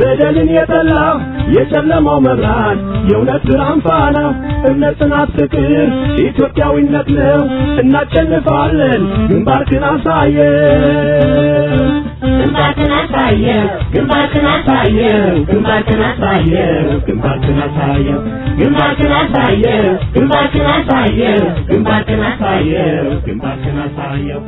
በደልን የጠላ የጨለማው መብራት የእውነት ብርሃን ፋና እምነት፣ ጽናት፣ ፍቅር ኢትዮጵያዊነት ነው። እናሸንፋለን። ግንባርክን አሳየው ግንባርክን አሳየው ግንባርክን አሳየው ግንባርክን አሳየው ግንባርክን አሳየው ግንባርክን አሳየው ግንባርክን አሳየው ግንባርክን አሳየው ግንባርክን አሳየው